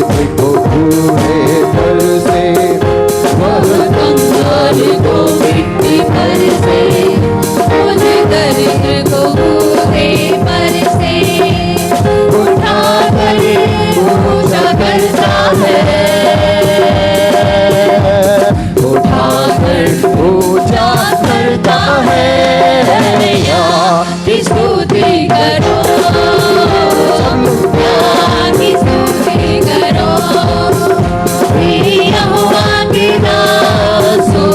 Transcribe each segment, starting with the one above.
को भूले पर से, वह कंगाल को मिट्टी पर से, उन दरिद्र को भूले पर से उठाकर ऊंचा करता है, उठाकर ऊंचा करता है। यहाँ की स्तुति करो, यहाँ की स्तुति करो, यहोवा के दासों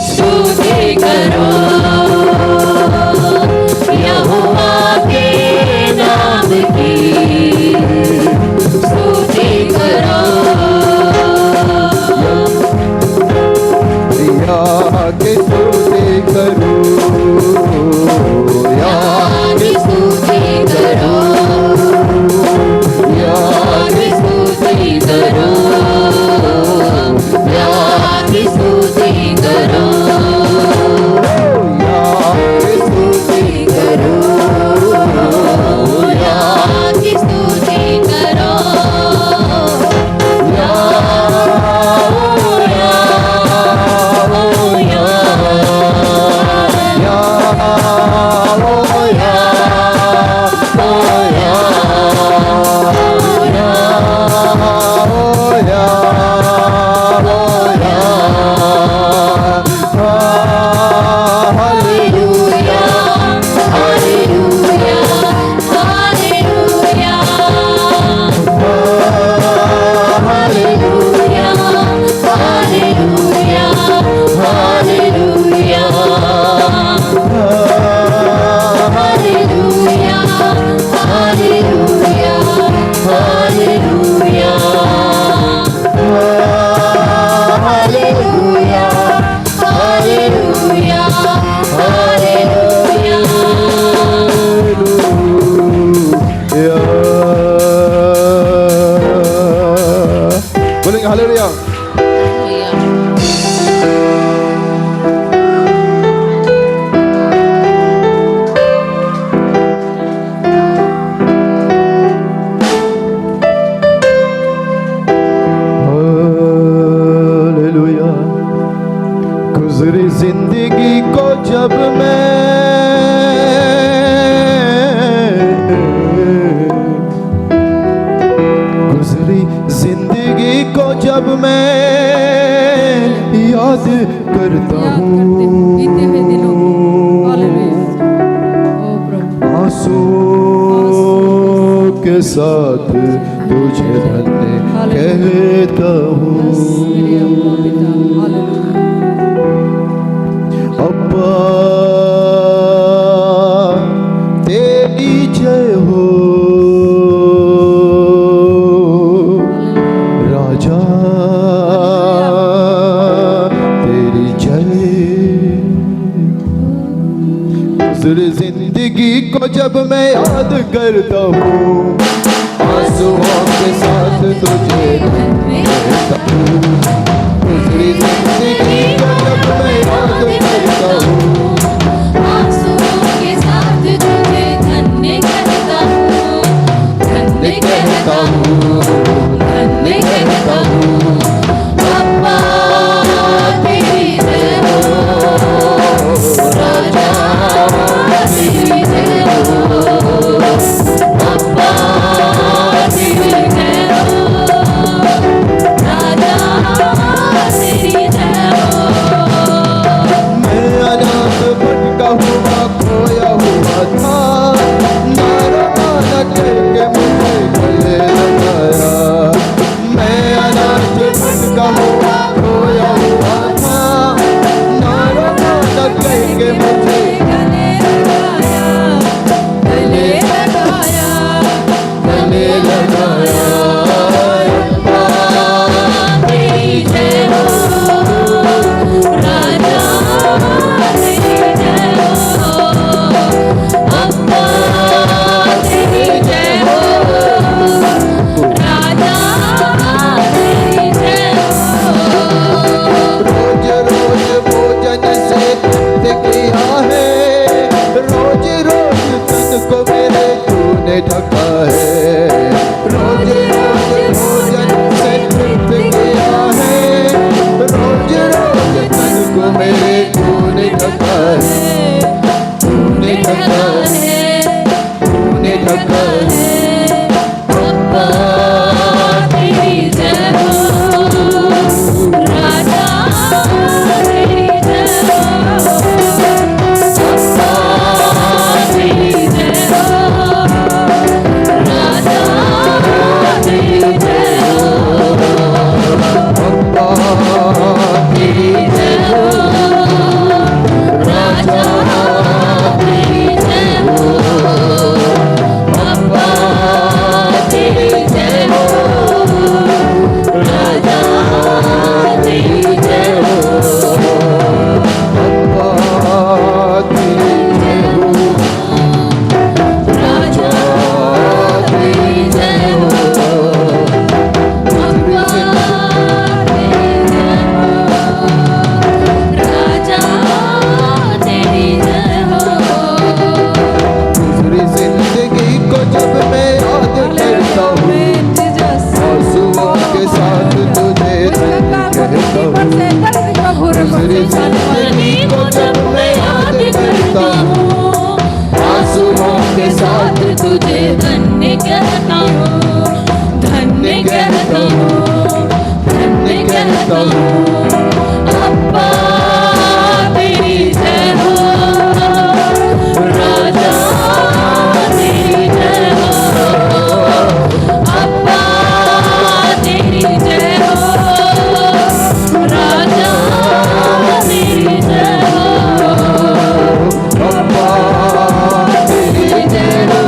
स्तुति करो, यहोवा के नाम की स्तुति करो। यहाँ की स्तुति करो, यहाँ की स्तुति करो, यहाँ की स्तुति करो, यहाँ की स्तुति करो, यहाँ की स्तुति करो, यहाँ की स्तुति करो, बोलेंगे हालेलुया। हालेलुया। गुजरी जिंदगी को जब मैं जिंदगी को जब मैं याद करता हूँ, आंसुओं के साथ तुझे धन्य कहता हूँ। अब्बा तेरी जय हो, जिंदगी को जब मैं याद करता हूँ, आंसुओं के साथ तुझे कहता हूँ। दूसरी जिंदगी को जब मैं याद करता हूँ, आंसुओं के साथ तुझे धन्य कहता हूँ, धन्य कहता हूँ, धन्य कहता हूँ। अब्बा तेरी जय हो, राजा तेरी जय हो, अब्बा तेरी जय हो, राजा तेरी जय हो। मैं अनाथ भटका हुआ खोया हुआ था, नारा करके मुझे गले लगा अब्बा तेरी जय हो राजा तेरी जय हो अब्बा तेरी जय हो राजा तेरी जय हो अब्बा तेरी जय हो राजा तेरी जय हो अब्बा तेरी जय हो राजा तेरी जय हो अब्बा तेरी जय हो राजा तेरी जय हो अब्बा तेरी जय हो राजा तेरी जय हो दूसरी जिंदगी को जब मैं याद करता हूँ आंसुओं के साथ तुझे धन्य कहता हूँ दूसरी जिंदगी को जब मैं याद करता हूँ आंसुओं के साथ तुझे धन्य कहता हूँ धन्य कहता हूँ धन्य कहता हूँ अब्बा तेरी जय हो राजा तेरी जय हो अब्बा तेरी जय हो राजा तेरी जय हो अब्बा तेरी तेरी जय हो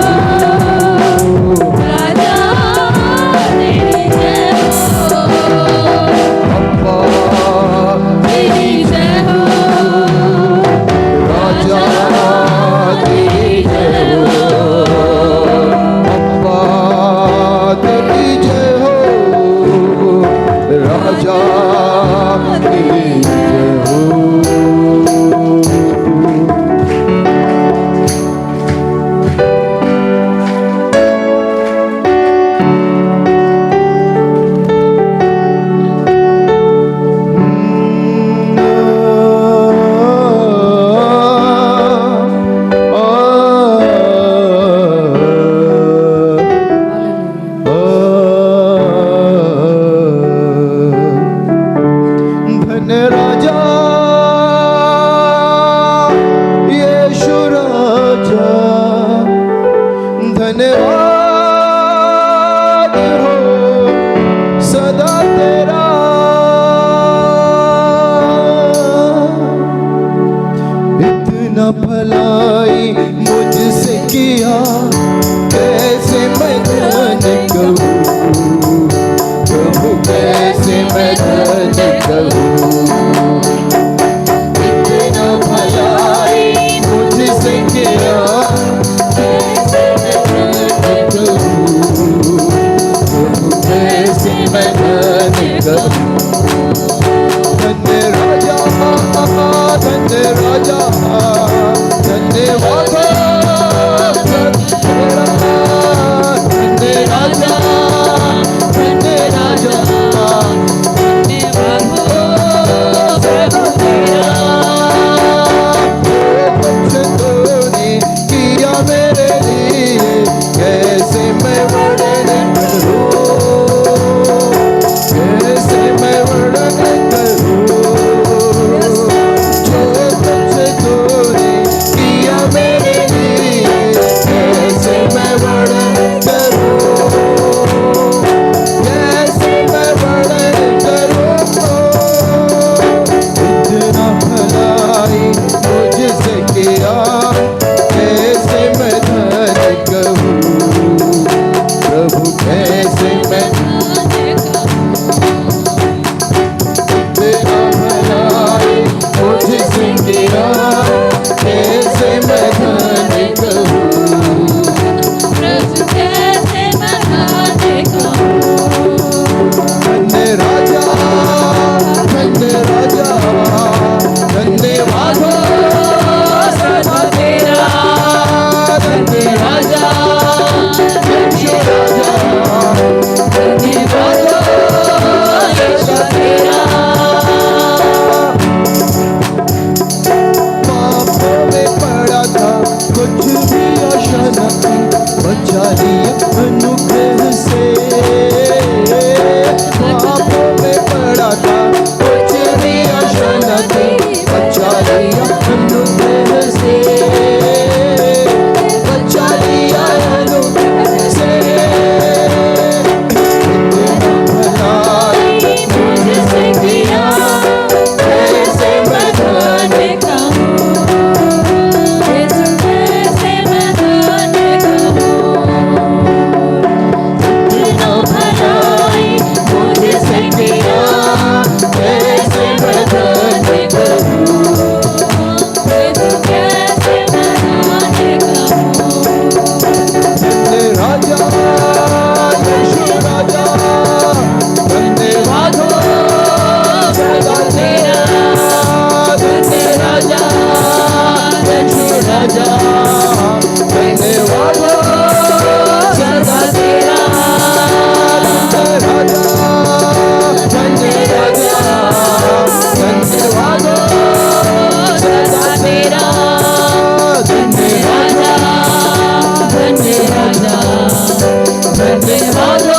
धन्यवाद हो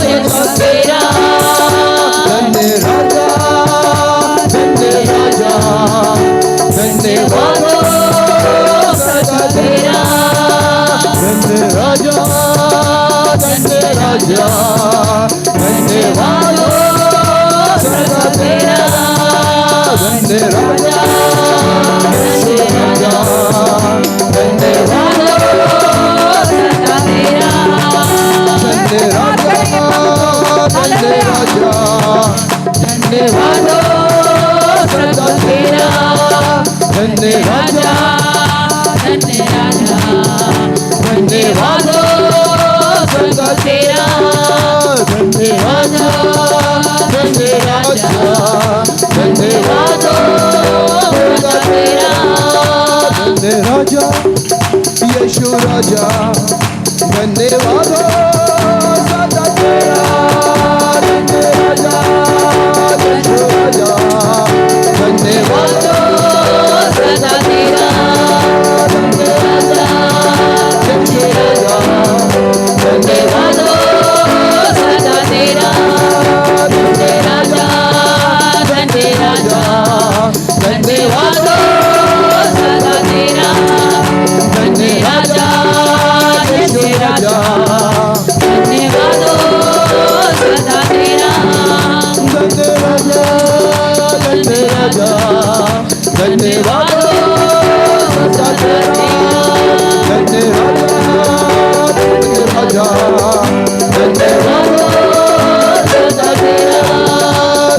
यीशु तेरा, धन्य राजा, धन्य राजा, धन्यवाद हो सदा तेरा, धन्य राजा, धन्य राजा, धन्यवाद हो सदा तेरा, धन्य राजा, धन्य राजा, धन्यवाद हो सदा तेरा, धन्य राजा, धन्य राजा, धन्यवाद हो सदा तेरा, धन्य राजा, धन्य राजा, धन्यवाद हो सदा तेरा, धन्य राजा, धन्य राजा, धन्यवाद हो सदा तेरा, धन्य राजा, यीशु राजा, धन्यवाद हो सदा तेरा, धन्य राजा, यीशु राजा, धन्यवाद हो सदा तेरा, धन्य राजा, यीशु राजा, धन्यवाद हो सदा तेरा, धन्य राजा, धन्य राजा, धन्यवाद धन्यवाद हो सदा तेरा, धन्य राजा, यीशु धन्य राजा, धन्यवाद हो सदा तेरा, धन्य राजा, धन्य राजा, धन्यवाद हो सदा तेरा, धन्य राजा, धन्य राजा, धन्यवाद हो सदा तेरा,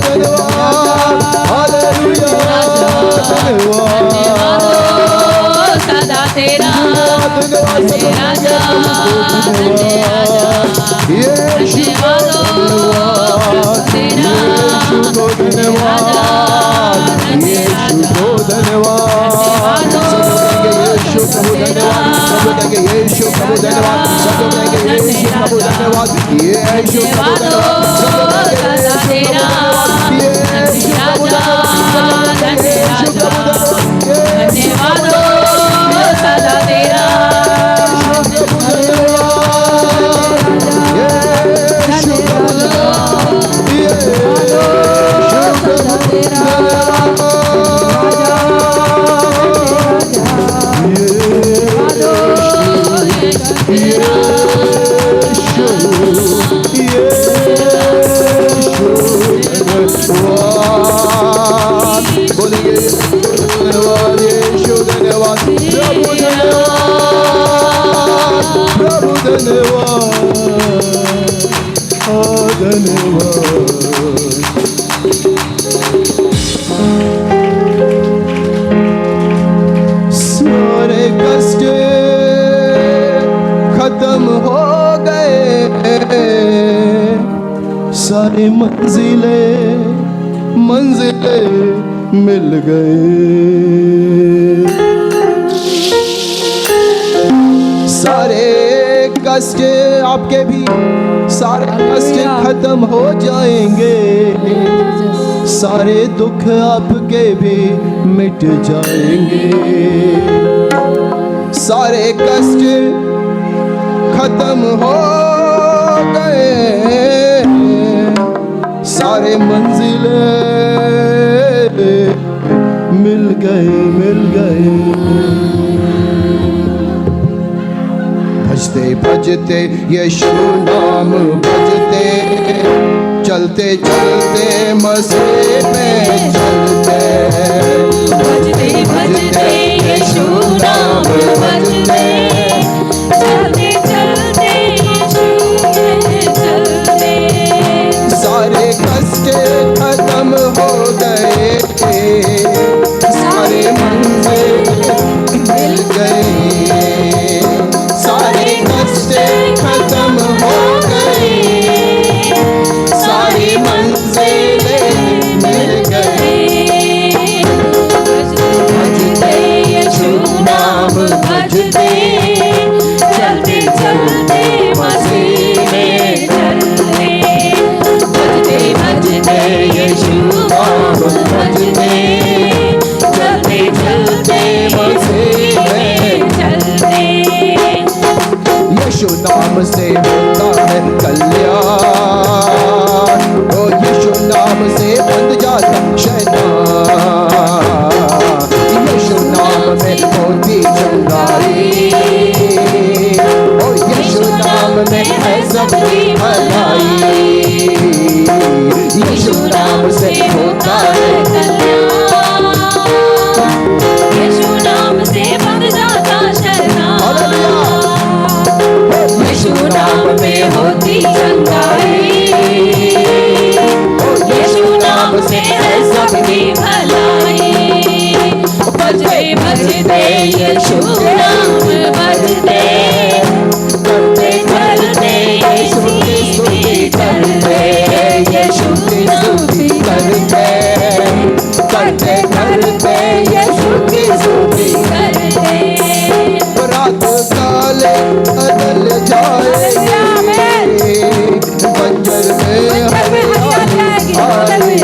धन्यवाद, हालेलुया, धन्यवाद, हो सदा तेरा, धन्यवाद, धन्य राजा, धन्य राजा, यीशु धन्यवाद हो तेरा, यीशु को धन्यवाद, यीशु को धन्यवाद, यीशु को धन्यवाद, सब कहेंगे यीशु को धन्यवाद, सब कहेंगे यीशु को धन्यवाद, यीशु को धन्यवाद, सब कहेंगे सदा तेरा, यीशु को धन्यवाद, धन्य यीशु को धन्यवाद, धन्यवाद हो सदा तेरा, यीशु को धन्यवाद, यीशु को धन्यवाद, यीशु को बोलेंगे धन्यवाद, यीशु धन्यवाद, प्रभु धन्यवाद, प्रभु धन्यवाद, धन्यवाद। सारे कष्ट खत्म हो गए, सारी मंजिलें मिल गए, सारे कष्ट आपके भी सारे कष्ट खत्म हो जाएंगे, सारे दुख आपके भी मिट जाएंगे, सारे कष्ट खत्म हो गए, सारे मंजिलें मिल गए। भजते भजते यीशु नाम भजते, चलते चलते मसीह में चलते, भजते भजते यीशु नाम भजते, चलते चलते यीशु में चलते, सारे कष्ट खत्म हो गए, सारे मंजिल मिल गए, सारे कष्ट खत्म हो गए, सारी मंजिलें मिल गए, भजते यीशु नाम भजते, होता है कल्याण। ओ यीशु नाम से बंध जाता शैतान, यीशु नाम में होती चंगाई। ओ यीशु नाम में है सबकी भलाई, यीशु नाम से होता है कल्याण। यीशु नाम से बंध जाता शैतान, यीशु नाम में होती चंगाई। यीशु नाम से है सबकी भलाई। बजते बजते यीशु नाम बजते, करते करते यीशु की स्तुति करते, यीशु की स्तुति करते, करते करते यीशु की स्तुति करते। रात काले बदल जाएगी, बंजर में हरियाली आएगी।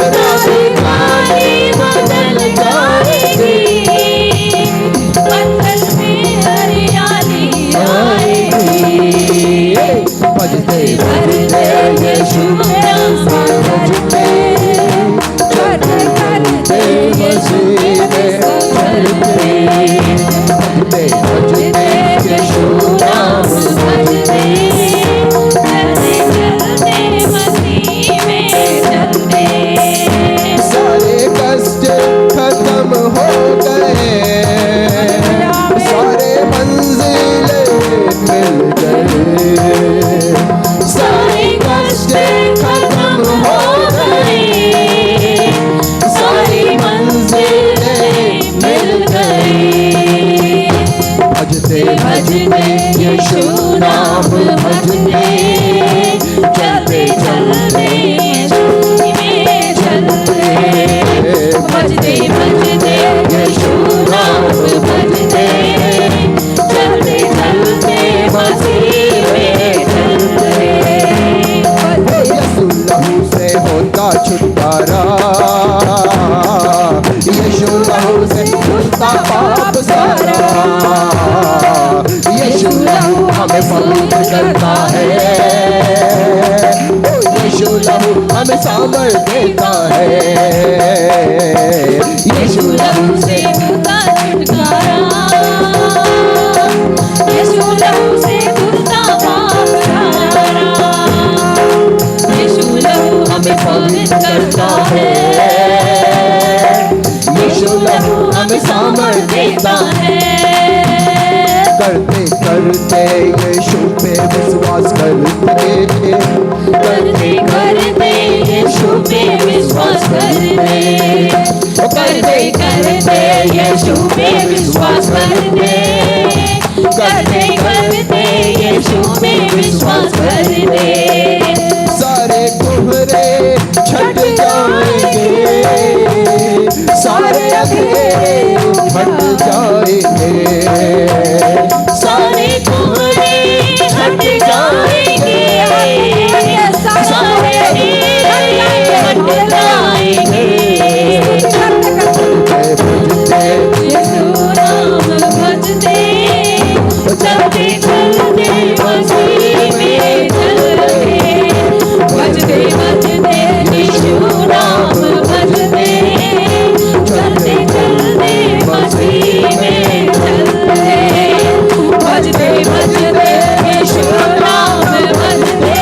रात काली बदल जाएगी, बंजर में हरियाली आएगी। बजते बजते यीशु नाम बजते, करते करते यीशु की स्तुति करते, बजते यीशु नाम बजते, चलते चलते मसीह में चलते। सारे कष्ट खत्म हो गए, सारे मंजिलें मिल गए। सारे कष्ट खत्म हो गए, सारी मंजिलें मिल गई। भजते भजते यीशु नाम भजते, चलते चलते यीशु में चलते। भजते भजते यीशु नाम भजते, चलते चलते मसीह में चलते। यीशु लहू से होता छुटकारा, यीशु लहू से छूटता पाप सारा। यीशु लहू हमें पवित्र करता है, यीशु लहू हमें सामर्थ देता है। यीशु लहू से होता छुटकारा, यीशु लहू से छूटता पाप सारा। यीशु लहू हमें पवित्र करता है, यीशु लहू हमें सामर्थ देता है। करते करते यीशु पे विश्वास करते, करते करते यीशु पे विश्वास करते, करते करते यीशु पे विश्वास करते, करते करते यीशु पे विश्वास करते। सारे कुहरे छट जाएंगे, सारे अंधेरे हट जाएंगे। सारे कुहरे हट जाएंगे, सारे अंधेरे हट जाएंगे। यीशु नाम भजते, चलते चलते मसीह में चलते। भजते भजते यीशु नाम भजते, चलते चलते मसीह में चलते। भजते भजते यीशु नाम भजते,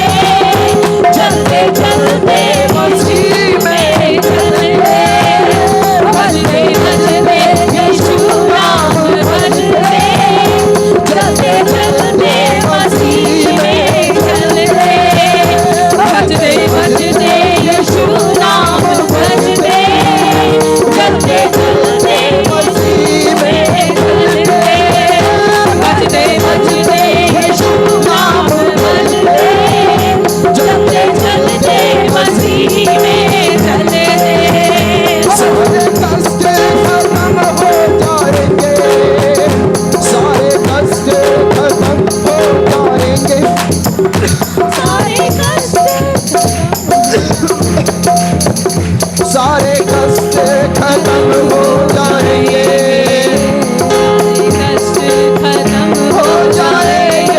चलते चलते मसीह में चलते। भजते भजते यीशु नाम भजते, चलते चलते मसीह में चलते। भजते भजते यीशु नाम भजते, चलते चलते मसीह में चलते। भजते भजते यीशु नाम भजते, चलते चलते मसीह में चलते। सारे कष्ट खत्म हो जाएंगे, सारे कष्ट खत्म हो जाएंगे। सारे कष्ट सारे कष्ट खत्म हो जाएंगे, कष्ट खत्म हो जाएंगे।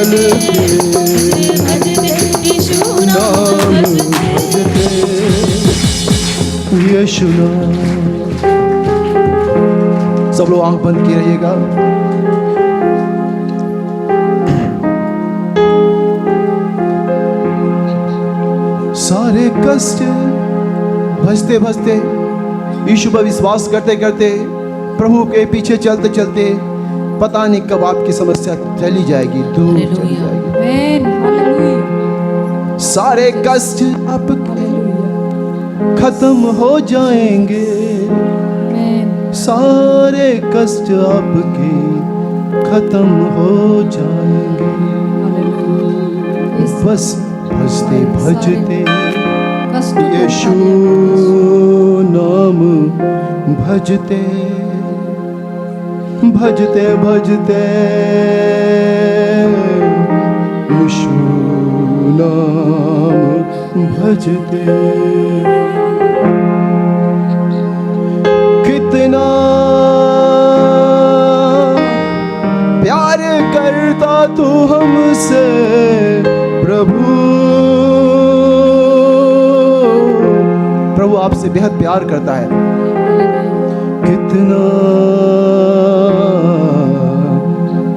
चल के भजते यीशु नाम नाम भजते भजते यीशु नाम। सब लोग आंख बंद किए रहिएगा। सारे कष्ट भजते भजते यीशु पर विश्वास करते करते प्रभु के पीछे चलते चलते पता नहीं कब आपकी समस्या चली जाएगी, दूर चली जाएगी। Amen hallelujah. सारे कष्ट आपके खत्म हो जाएंगे, आमेन सारे कष्ट आपके खत्म हो जाएंगे। हालेलुया। बस भजते भजते कष्ट को यीशु नाम भजते भजते भजते यीशु नाम भजते। कितना प्यार करता तू हमसे प्रभु, प्रभु आपसे बेहद प्यार करता है। कितना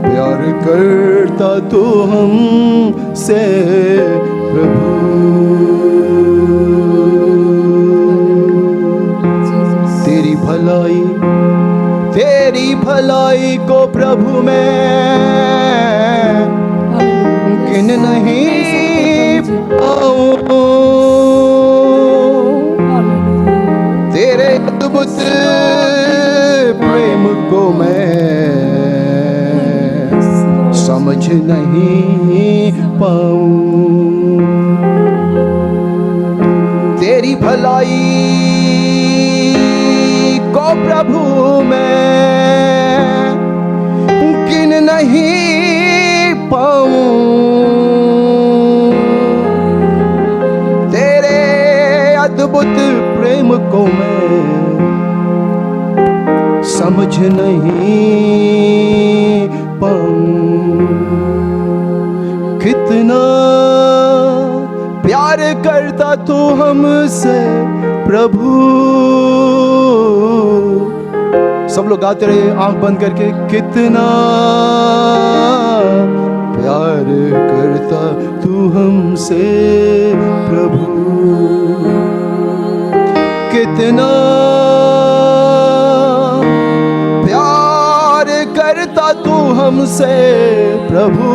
प्यार करता तू हमसे प्रभु, तेरी भलाई को प्रभु मैं गिन नहीं पाऊं, तेरे अद्भुत प्रेम को मैं समझ नहीं पाऊं। तेरी भलाई को प्रभु मैं गिन नहीं पाऊं, तेरे अद्भुत प्रेम को मैं समझ नहीं पाऊं। कितना प्यार करता तू हमसे प्रभु। सब लोग गाते रहे आंख बंद करके। कितना प्यार करता तू हमसे प्रभु, कितना प्यार करता तू हमसे प्रभु।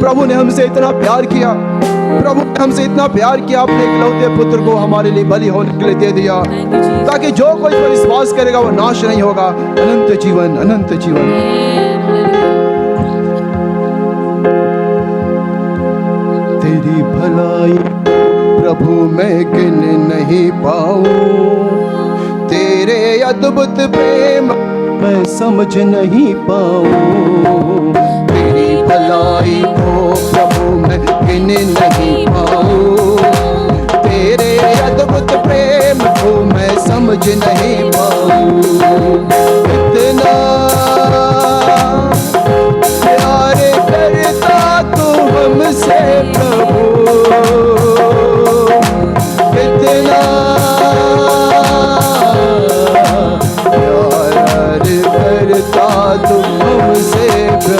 प्रभु ने हमसे इतना प्यार किया, प्रभु ने हमसे इतना प्यार किया, अपने इकलौते पुत्र को हमारे लिए बलि होने के लिए दे दिया, ताकि जो कोई पर विश्वास करेगा वो नाश नहीं होगा, अनंत जीवन, अनंत जीवन। तेरी भलाई प्रभु मैं गिन नहीं पाऊं, तेरे अद्भुत प्रेम मैं समझ नहीं पाऊं। तेरी भलाई को प्रभु मैं गिन नहीं पाऊं, तेरे अद्भुत प्रेम को मैं समझ नहीं पाऊं। इतना प्यार करता तू हमसे प्रभु, इतना प्यार करता तू हमसे प्रभु।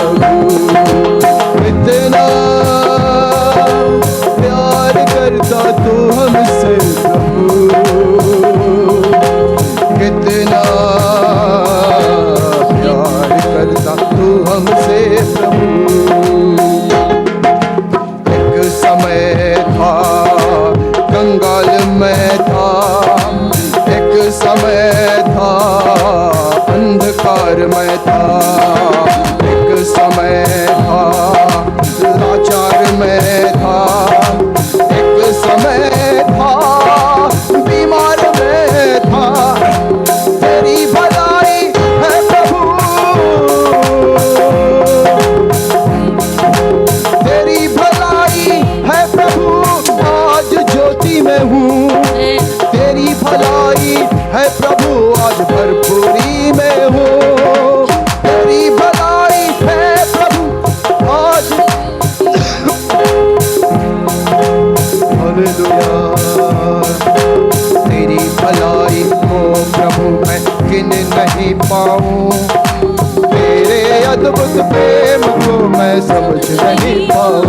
मैं समझ नहीं पाऊं,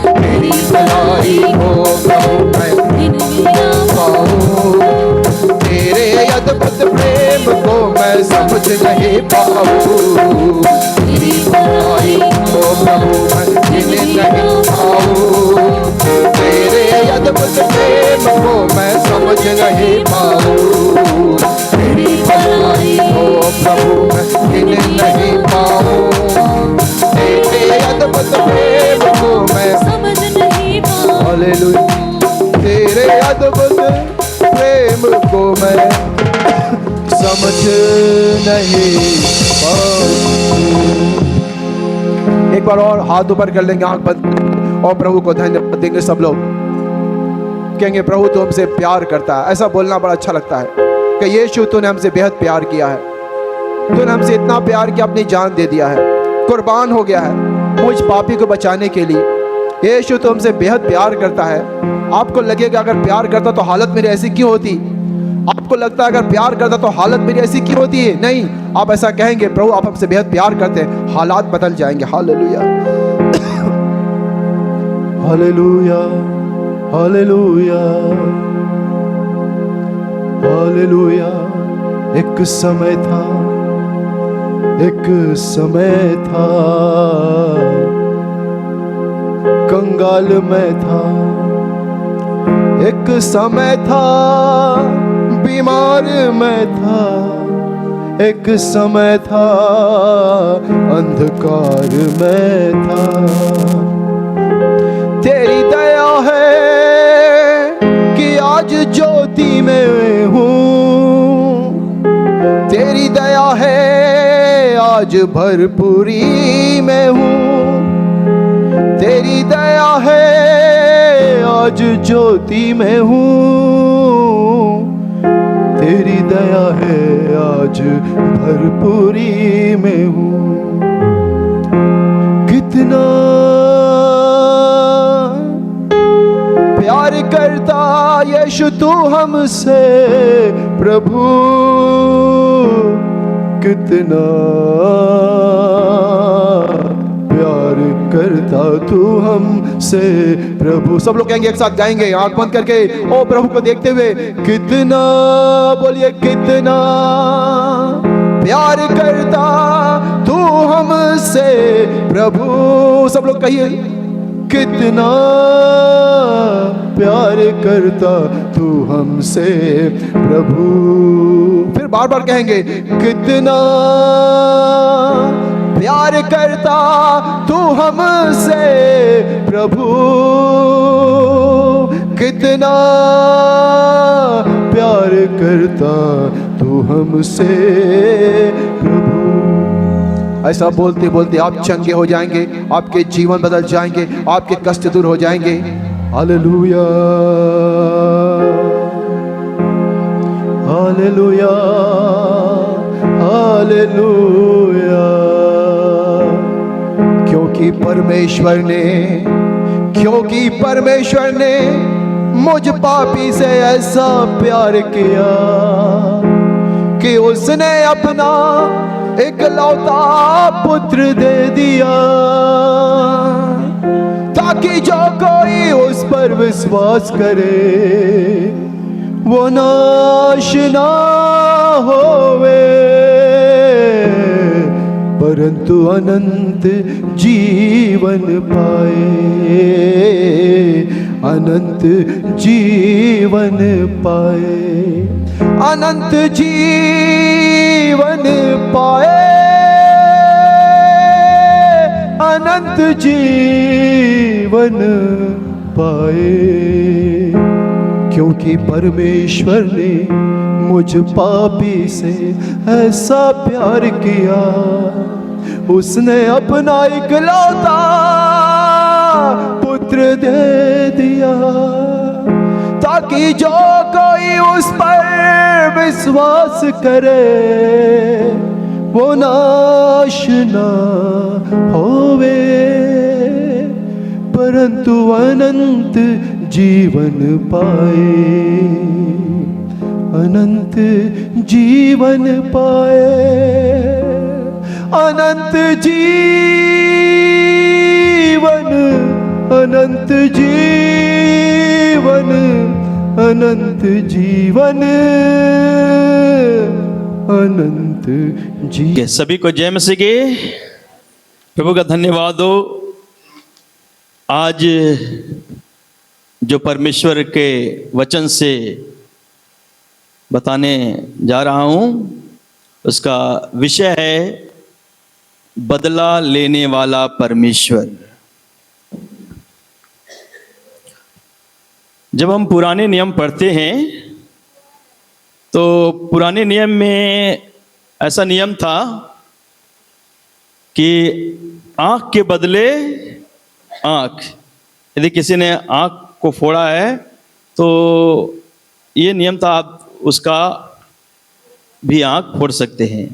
तेरी भलाई को प्रभु मैं पाऊं, तेरे अद्भुत प्रेम को मैं समझ नहीं पाऊं, तेरी भलाई को प्रभु मैं नहीं पाऊं, तेरे अद्भुत प्रेम को मैं समझ नहीं पाऊं, तेरी भलाई को प्रभु मैं नहीं पाऊं, तेरे अद्भुत प्रेम को मैं समझ नहीं पाऊं। हालेलुया, तेरे अद्भुत प्रेम को मैं समझ नहीं पाऊं। एक बार और हाथ ऊपर कर लेंगे, आंख बंद, और प्रभु को धन्यवाद देंगे सब लोग। कहेंगे प्रभु तो हमसे प्यार करता है। ऐसा बोलना बड़ा अच्छा लगता है कि यीशु तूने हमसे बेहद प्यार किया है, तूने हमसे इतना प्यार किया अपनी जान दे दिया है, कुर्बान हो गया है मुझ पापी को बचाने के लिए। यीशु तो हमसे बेहद प्यार करता है। आपको लगेगा अगर प्यार करता तो हालत मेरी ऐसी क्यों होती? आपको लगता है अगर प्यार करता तो हालत मेरी ऐसी क्यों होती है? नहीं, आप ऐसा कहेंगे प्रभु आप हमसे बेहद प्यार करते हैं, हालात बदल जाएंगे। Hallelujah, hallelujah, hallelujah, hallelujah. एक समय था, एक समय था, कंगाल में था, एक समय था, बीमार में था, एक समय था, अंधकार में था। तेरी दया है कि आज ज्योति में हूँ, तेरी दया है आज भरपूरी में हूँ, तेरी दया है आज ज्योति में हूँ, तेरी दया है आज भरपूरी में हूँ। कितना प्यार करता यीशु तू हमसे प्रभु, कितना प्यार करता तू हमसे प्रभु। सब लोग कहेंगे, एक साथ गाएंगे आंख बंद करके ओ प्रभु को देखते हुए, कितना, बोलिए कितना प्यार करता तू हमसे प्रभु। सब लोग कहिए, कितना प्यार करता तू हमसे प्रभु। फिर बार बार कहेंगे, कितना प्यार करता तू हमसे प्रभु, कितना प्यार करता तू हमसे प्रभु। ऐसा बोलते बोलते आप चंगे हो जाएंगे, आपके जीवन बदल जाएंगे, आपके कष्ट दूर हो जाएंगे। Hallelujah, hallelujah, hallelujah. क्योंकि परमेश्वर ने मुझ पापी से ऐसा प्यार किया कि उसने अपना इकलौता पुत्र दे दिया, ताकि जो कोई उस पर विश्वास करे वो नाश ना होवे परंतु अनंत जीवन पाए, अनंत जीवन पाए, अनंत जीवन पाए, अनंत जीवन पाए। क्योंकि परमेश्वर ने मुझ पापी से ऐसा प्यार किया, उसने अपना इकलौता पुत्र दे दिया, ताकि जो कोई उस पर विश्वास करे वो नाश ना होवे परंतु अनंत जीवन पाए, अनंत जीवन पाए, अनंत जीवन जीवन, अनंत जीवन। के सभी को जय मसीह की। प्रभु का धन्यवाद हो। आज जो परमेश्वर के वचन से बताने जा रहा हूं उसका विषय है बदला लेने वाला परमेश्वर। जब हम पुराने नियम पढ़ते हैं तो पुराने नियम में ऐसा नियम था कि आंख के बदले आंख, यदि किसी ने आंख को फोड़ा है तो ये नियम था, आप उसका भी आंख फोड़ सकते हैं।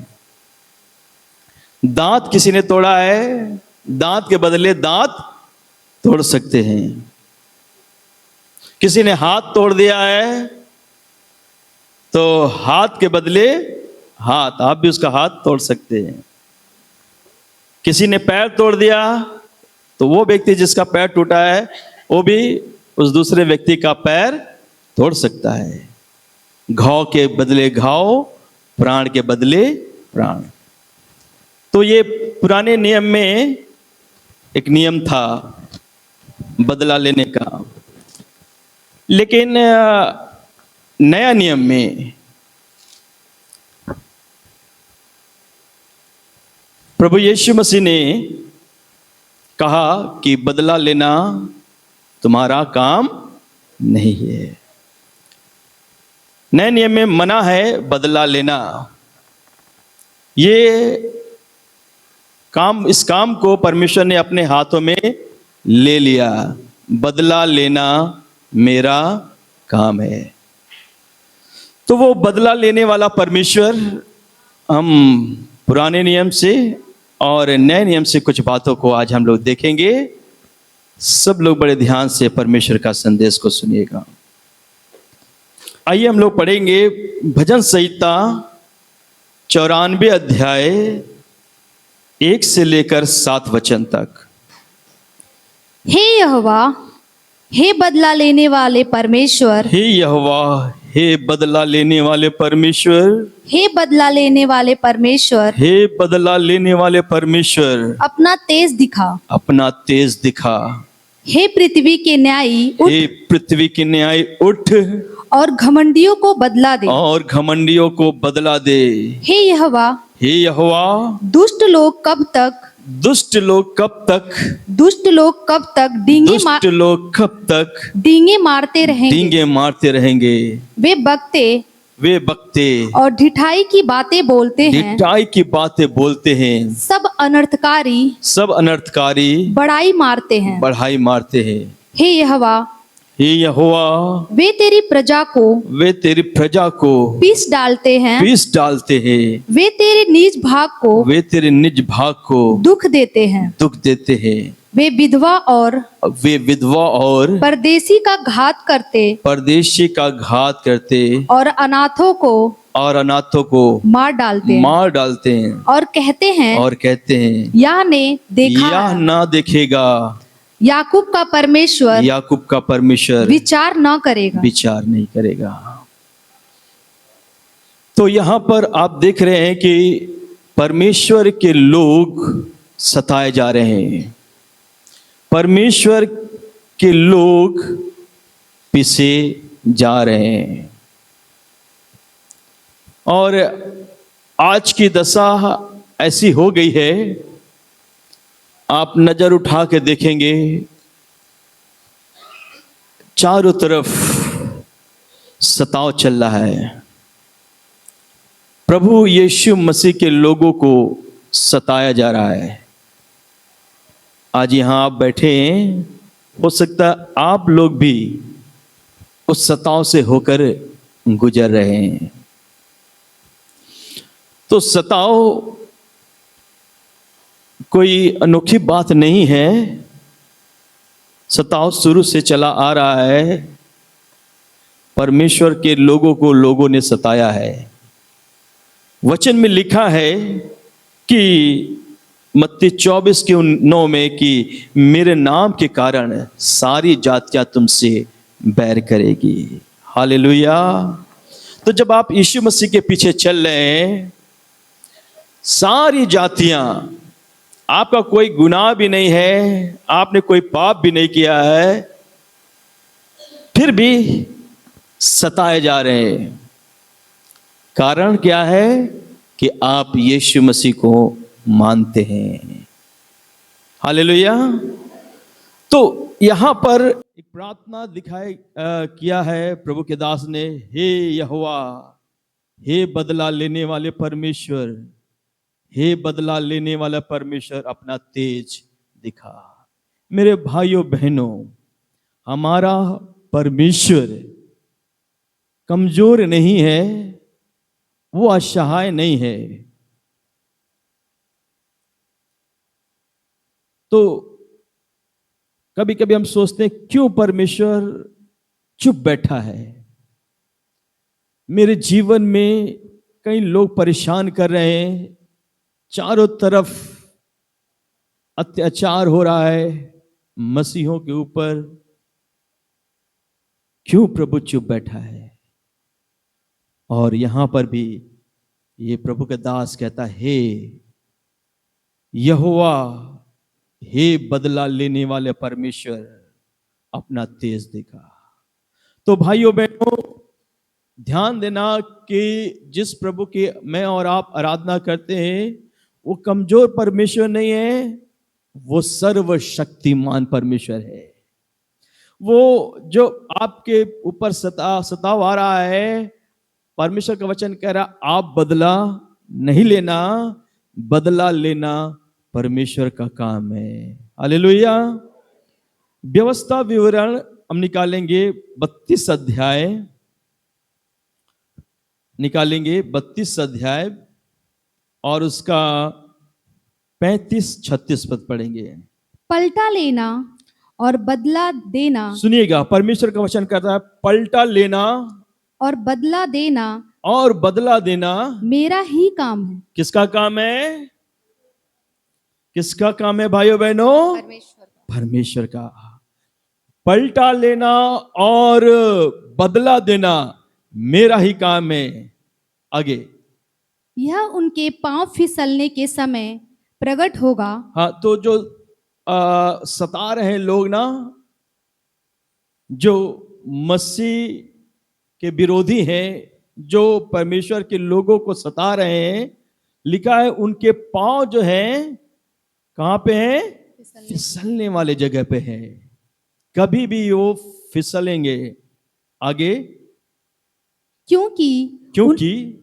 दांत किसी ने तोड़ा है, दांत के बदले दांत तोड़ सकते हैं। किसी ने हाथ तोड़ दिया है तो हाथ के बदले हाथ, आप भी उसका हाथ तोड़ सकते हैं। किसी ने पैर तोड़ दिया तो वो व्यक्ति जिसका पैर टूटा है वो भी उस दूसरे व्यक्ति का पैर तोड़ सकता है। घाव के बदले घाव, प्राण के बदले प्राण। तो ये पुराने नियम में एक नियम था बदला लेने का। लेकिन नया नियम में प्रभु यीशु मसीह ने कहा कि बदला लेना तुम्हारा काम नहीं है। नए नियम में मना है बदला लेना। ये काम, इस काम को परमेश्वर ने अपने हाथों में ले लिया। बदला लेना मेरा काम है। तो वो बदला लेने वाला परमेश्वर, हम पुराने नियम से और नए नियम से कुछ बातों को आज हम लोग देखेंगे। सब लोग बड़े ध्यान से परमेश्वर का संदेश को सुनिएगा। आइए हम लोग पढ़ेंगे भजन संहिता 94 अध्याय 1 से लेकर 7 वचन तक। हे यहोवा, हे बदला लेने वाले परमेश्वर, हे यहोवा, हे बदला लेने वाले परमेश्वर, हे बदला लेने वाले परमेश्वर, हे बदला लेने वाले परमेश्वर, अपना तेज दिखा। अपना तेज दिखा। हे पृथ्वी के न्यायी उठ, हे पृथ्वी के न्याय उठ, और घमंडियों को बदला दे। और घमंडियों को बदला दे। हे यहोवा, हे यहोवा, दुष्ट लोग कब तक, दुष्ट लोग कब तक, दुष्ट लोग कब तक दुष्ट लोग कब तक डींगे मारते रहेंगे। डींगे मारते रहेंगे। वे बकते, वे बकते और ढिठाई की बातें बोलते हैं। ढिठाई की बातें बोलते हैं। सब अनर्थकारी, सब अनर्थकारी बड़ाई मारते हैं। बढ़ाई मारते हैं। हे यहोवा, हे यहोवा, वे तेरी प्रजा को, वे तेरी प्रजा को पीस डालते हैं। पीस डालते हैं। वे तेरे निज भाग को, वे तेरे निज भाग को दुख देते हैं। दुख देते हैं। वे विधवा और परदेसी का घात करते, परदेशी का घात करते, और अनाथों को मार डालते हैं। मार डालते हैं। और कहते हैं यह ने देखा, यह ना देखेगा, याकूब का परमेश्वर विचार न करेगा, विचार नहीं करेगा। तो यहां पर आप देख रहे हैं कि परमेश्वर के लोग सताए जा रहे हैं। परमेश्वर के लोग पिसे जा रहे हैं। और आज की दशा ऐसी हो गई है, आप नजर उठा के देखेंगे चारों तरफ सताव चल रहा है। प्रभु यीशु मसीह के लोगों को सताया जा रहा है। आज यहां आप बैठे हैं, हो सकता है आप लोग भी उस सताव से होकर गुजर रहे हैं। तो सताव कोई अनोखी बात नहीं है। सताव शुरू से चला आ रहा है। परमेश्वर के लोगों को लोगों ने सताया है। वचन में लिखा है कि मत्ती 24:9 में कि मेरे नाम के कारण सारी जातियां तुमसे बैर करेगी। हालेलुया। तो जब आप यीशु मसीह के पीछे चल रहे हैं, सारी जातियां, आपका कोई गुनाह भी नहीं है, आपने कोई पाप भी नहीं किया है, फिर भी सताए जा रहे हैं। कारण क्या है? कि आप यीशु मसीह को मानते हैं। हालेलुया। तो यहां पर एक प्रार्थना किया है प्रभु के दास ने, हे यहोवा, हे बदला लेने वाले परमेश्वर, हे बदला लेने वाला परमेश्वर, अपना तेज दिखा। मेरे भाइयों बहनों, हमारा परमेश्वर कमजोर नहीं है, वो असहाय नहीं है। तो कभी कभी हम सोचते हैं क्यों परमेश्वर चुप बैठा है। मेरे जीवन में कई लोग परेशान कर रहे हैं, चारों तरफ अत्याचार हो रहा है मसीहों के ऊपर, क्यों प्रभु चुप बैठा है? और यहां पर भी ये प्रभु का दास कहता है, हे यहोवा, हे बदला लेने वाले परमेश्वर, अपना तेज दिखा। तो भाइयों बहनों, ध्यान देना कि जिस प्रभु की मैं और आप आराधना करते हैं, वो कमजोर परमेश्वर नहीं है, वो सर्वशक्तिमान परमेश्वर है। वो जो आपके ऊपर सताव आ रहा है, परमेश्वर का वचन कह रहा, आप बदला नहीं लेना, बदला लेना परमेश्वर का काम है। हालेलुया। व्यवस्था विवरण हम निकालेंगे 32 अध्याय, निकालेंगे 32 अध्याय और उसका 35-36 पद पढ़ेंगे। पलटा लेना और बदला देना। सुनिएगा, परमेश्वर का वचन कहता है, पलटा लेना और बदला देना, और बदला देना मेरा ही काम है। किसका काम है? किसका काम है भाइयों बहनों? परमेश्वर का। पलटा लेना और बदला देना मेरा ही काम है। आगे, यह उनके पांव फिसलने के समय प्रकट होगा। हाँ, तो जो सता रहे लोग ना, जो मसीह के विरोधी हैं, जो परमेश्वर के लोगों को सता रहे हैं, लिखा है उनके पांव जो हैं कहां पे हैं? फिसलने वाले जगह पे हैं। कभी भी वो फिसलेंगे। आगे, क्योंकि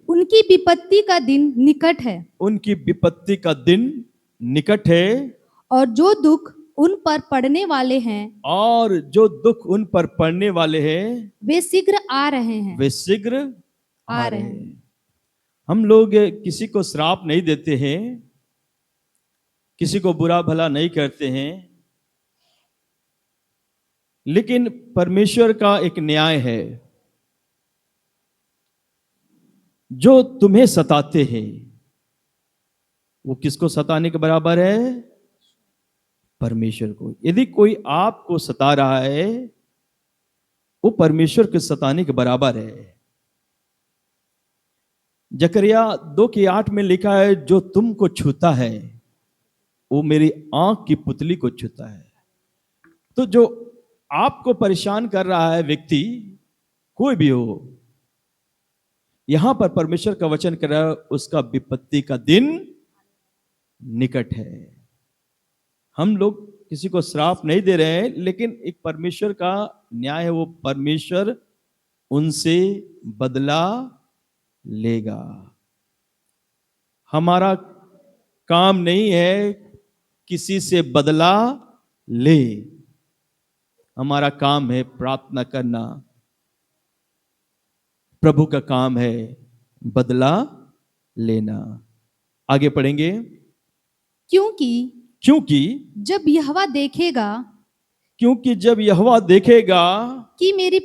उनकी विपत्ति का दिन निकट है। उनकी विपत्ति का दिन निकट है। और जो दुख उन पर पड़ने वाले हैं, और जो दुख उन पर पड़ने वाले हैं, वे शीघ्र आ रहे हैं। वे शीघ्र आ रहे हैं। हम लोग किसी को श्राप नहीं देते हैं, किसी को बुरा भला नहीं करते हैं, लेकिन परमेश्वर का एक न्याय है। जो तुम्हें सताते हैं, वो किसको सताने के बराबर है? परमेश्वर को। यदि कोई आपको सता रहा है, वो परमेश्वर के सताने के बराबर है। जकरिया 2:8 में लिखा है, जो तुमको छूता है वो मेरी आंख की पुतली को छूता है। तो जो आपको परेशान कर रहा है व्यक्ति, कोई भी हो, यहां पर परमेश्वर का वचन कर रहा है, उसका विपत्ति का दिन निकट है। हम लोग किसी को श्राप नहीं दे रहे हैं, लेकिन एक परमेश्वर का न्याय है, वो परमेश्वर उनसे बदला लेगा। हमारा काम नहीं है किसी से बदला ले, हमारा काम है प्रार्थना करना। प्रभु का काम है बदला लेना। आगे पढ़ेंगे। क्योंकि जब यहोवा देखेगा, क्योंकि जब यहोवा देखेगा कि मेरी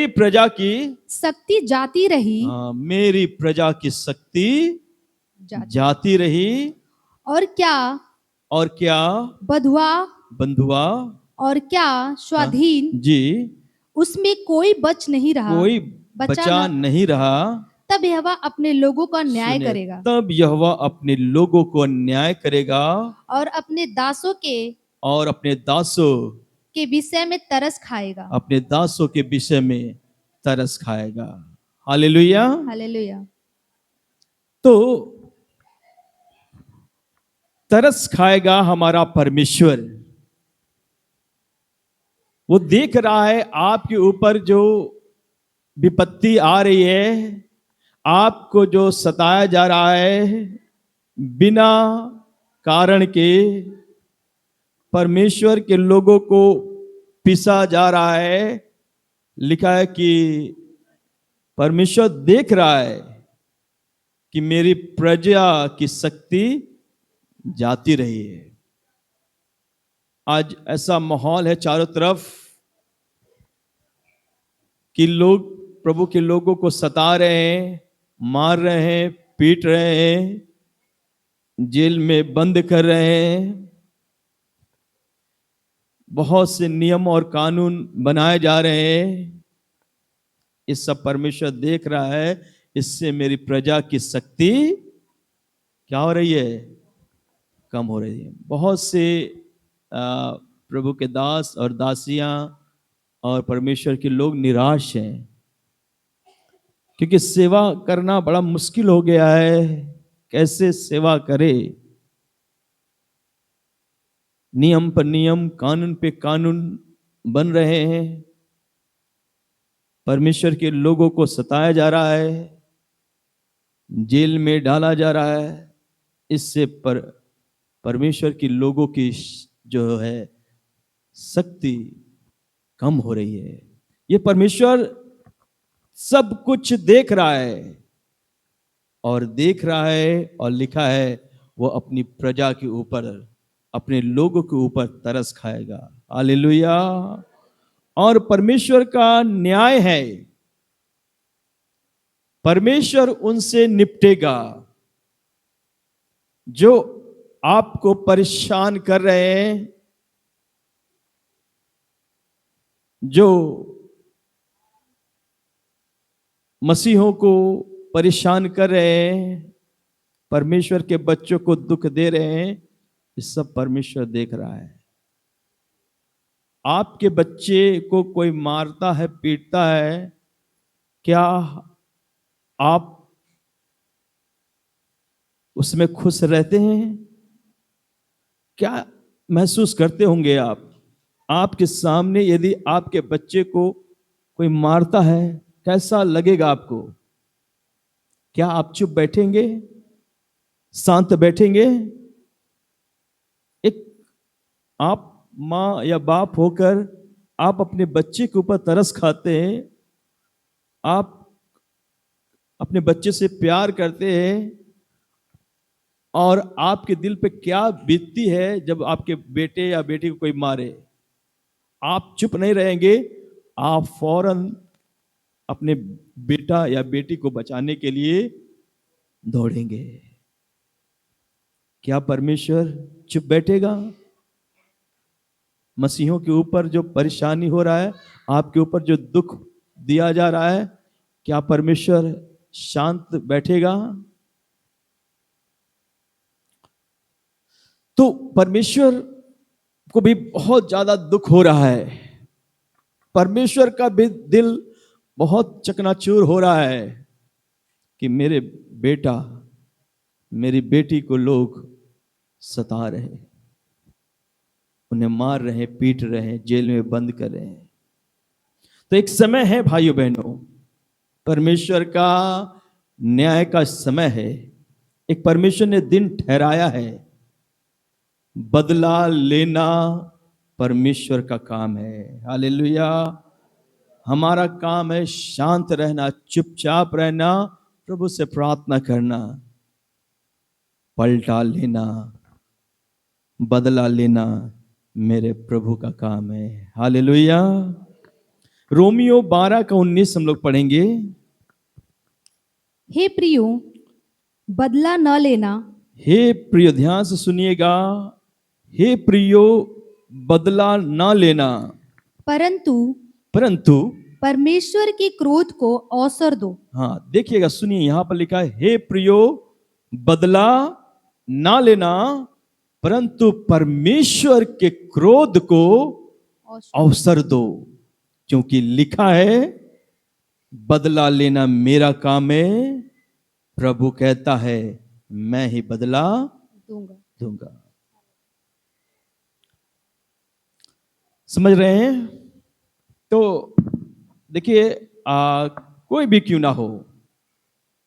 प्रजा की शक्ति जाती रही, मेरी प्रजा की शक्ति जाती रही, और क्या बंधुआ बंधुआ और क्या स्वाधीन जी, उसमें कोई बच नहीं रहा, कोई बचा बचा न- नहीं रहा। तब यहोवा अपने लोगों का न्याय सुनिए, करेगा तब यहोवा अपने लोगों को न्याय करेगा और अपने दासों और अपने दासों के विषय में तरस खाएगा। अपने दासों के विषय में तरस खाएगा। हालेलुया। हालेलुया। तो तरस खाएगा हमारा परमेश्वर। वो देख रहा है आपके ऊपर जो विपत्ति आ रही है, आपको जो सताया जा रहा है बिना कारण के, परमेश्वर के लोगों को पिसा जा रहा है। लिखा है कि परमेश्वर देख रहा है कि मेरी प्रजा की शक्ति जाती रही है। आज ऐसा माहौल है चारों तरफ कि लोग प्रभु के लोगों को सता रहे हैं, मार रहे हैं, पीट रहे हैं, जेल में बंद कर रहे हैं। बहुत से नियम और कानून बनाए जा रहे हैं। इस सब परमेश्वर देख रहा है। इससे मेरी प्रजा की शक्ति क्या हो रही है? कम हो रही है। बहुत से प्रभु के दास और दासियां और परमेश्वर के लोग निराश हैं, क्योंकि सेवा करना बड़ा मुश्किल हो गया है। कैसे सेवा करे? नियम पर नियम, कानून पे कानून बन रहे हैं। परमेश्वर के लोगों को सताया जा रहा है, जेल में डाला जा रहा है। इससे परमेश्वर के लोगों की जो है शक्ति कम हो रही है। ये परमेश्वर सब कुछ देख रहा है और देख रहा है और लिखा है वो अपनी प्रजा के ऊपर, अपने लोगों के ऊपर तरस खाएगा। हालेलुया। और परमेश्वर का न्याय है, परमेश्वर उनसे निपटेगा जो आपको परेशान कर रहे हैं, जो मसीहों को परेशान कर रहे हैं, परमेश्वर के बच्चों को दुख दे रहे हैं। ये सब परमेश्वर देख रहा है। आपके बच्चे को कोई मारता है, पीटता है, क्या आप उसमें खुश रहते हैं? क्या महसूस करते होंगे आप? आपके सामने यदि आपके बच्चे को कोई मारता है, कैसा लगेगा आपको? क्या आप चुप बैठेंगे, शांत बैठेंगे? एक आप माँ या बाप होकर आप अपने बच्चे के ऊपर तरस खाते हैं, आप अपने बच्चे से प्यार करते हैं, और आपके दिल पे क्या बीतती है जब आपके बेटे या बेटी को कोई मारे? आप चुप नहीं रहेंगे, आप फौरन अपने बेटा या बेटी को बचाने के लिए दौड़ेंगे। क्या परमेश्वर चुप बैठेगा? मसीहों के ऊपर जो परेशानी हो रहा है, आपके ऊपर जो दुख दिया जा रहा है, क्या परमेश्वर शांत बैठेगा? तो परमेश्वर को भी बहुत ज्यादा दुख हो रहा है। परमेश्वर का भी दिल बहुत चकनाचूर हो रहा है कि मेरे बेटा, मेरी बेटी को लोग सता रहे हैं, उन्हें मार रहे हैं, पीट रहे हैं, जेल में बंद कर रहे हैं। तो एक समय है भाइयों बहनों, परमेश्वर का न्याय का समय है। एक परमेश्वर ने दिन ठहराया है। बदला लेना परमेश्वर का काम है। हालेलुया। हमारा काम है शांत रहना, चुपचाप रहना, प्रभु से प्रार्थना करना। पलटा लेना, बदला लेना मेरे प्रभु का काम है। हालेलुया। रोमियो 12:19 हम लोग पढ़ेंगे। हे प्रियो, बदला न लेना, हे प्रियो, ध्यान से सुनिएगा। हे प्रियो, बदला ना लेना, परंतु परंतु परमेश्वर के क्रोध को अवसर दो। हाँ देखिएगा, सुनिए, यहां पर लिखा है, हे प्रियो, बदला ना लेना, परंतु परमेश्वर के क्रोध को अवसर दो, क्योंकि लिखा है, बदला लेना मेरा काम है, प्रभु कहता है मैं ही बदला दूंगा। दूंगा। समझ रहे हैं? तो देखिए, कोई भी क्यों ना हो,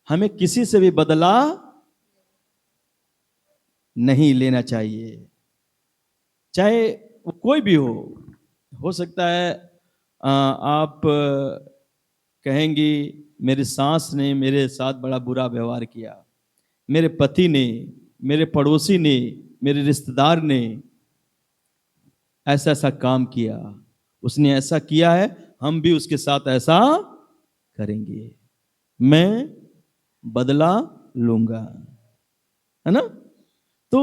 हमें किसी से भी बदला नहीं लेना चाहिए, चाहे वो कोई भी हो सकता है आप कहेंगी मेरी सास ने मेरे साथ बड़ा बुरा व्यवहार किया, मेरे पति ने, मेरे पड़ोसी ने, मेरे रिश्तेदार ने ऐसा ऐसा काम किया, उसने ऐसा किया है, हम भी उसके साथ ऐसा करेंगे, मैं बदला लूंगा, है ना? तो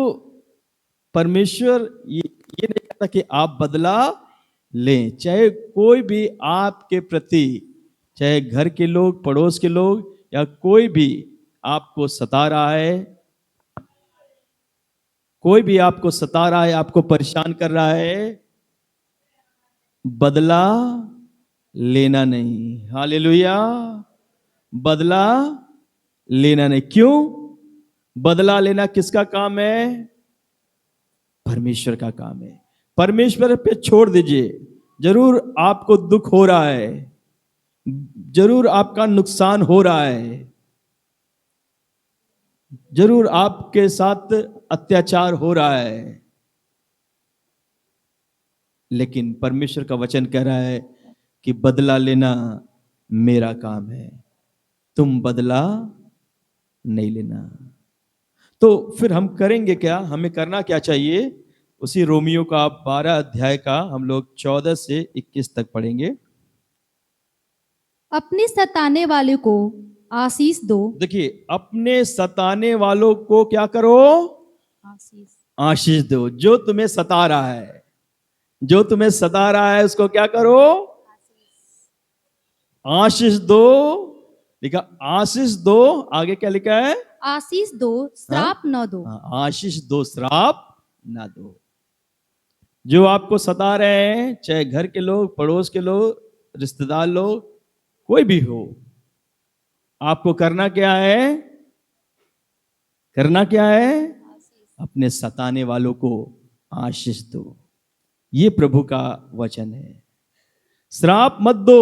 परमेश्वर ये नहीं कहता कि आप बदला लें, चाहे कोई भी आपके प्रति, चाहे घर के लोग, पड़ोस के लोग, या कोई भी आपको सता रहा है, कोई भी आपको सता रहा है, आपको परेशान कर रहा है, बदला लेना नहीं। हालेलुया। बदला लेना नहीं। क्यों? बदला लेना किसका काम है? परमेश्वर का काम है। परमेश्वर पे छोड़ दीजिए। जरूर आपको दुख हो रहा है, जरूर आपका नुकसान हो रहा है, जरूर आपके साथ अत्याचार हो रहा है, लेकिन परमेश्वर का वचन कह रहा है कि बदला लेना मेरा काम है, तुम बदला नहीं लेना। तो फिर हम करेंगे क्या? हमें करना क्या चाहिए? उसी रोमियो का 12 अध्याय का हम लोग 14 से 21 तक पढ़ेंगे। अपने सताने वाले को आशीष दो। देखिए, अपने सताने वालों को क्या करो? आशीष। आशीष दो। जो तुम्हें सता रहा है, जो तुम्हें सता रहा है, उसको क्या करो? आशीष दो। लिखा आशीष दो, आगे क्या लिखा है? आशीष दो, श्राप न दो। आशीष दो, श्राप ना दो। जो आपको सता रहे हैं, चाहे घर के लोग, पड़ोस के लोग, रिश्तेदार लोग, कोई भी हो, आपको करना क्या है? करना क्या है? अपने सताने वालों को आशीष दो। ये प्रभु का वचन है। श्राप मत दो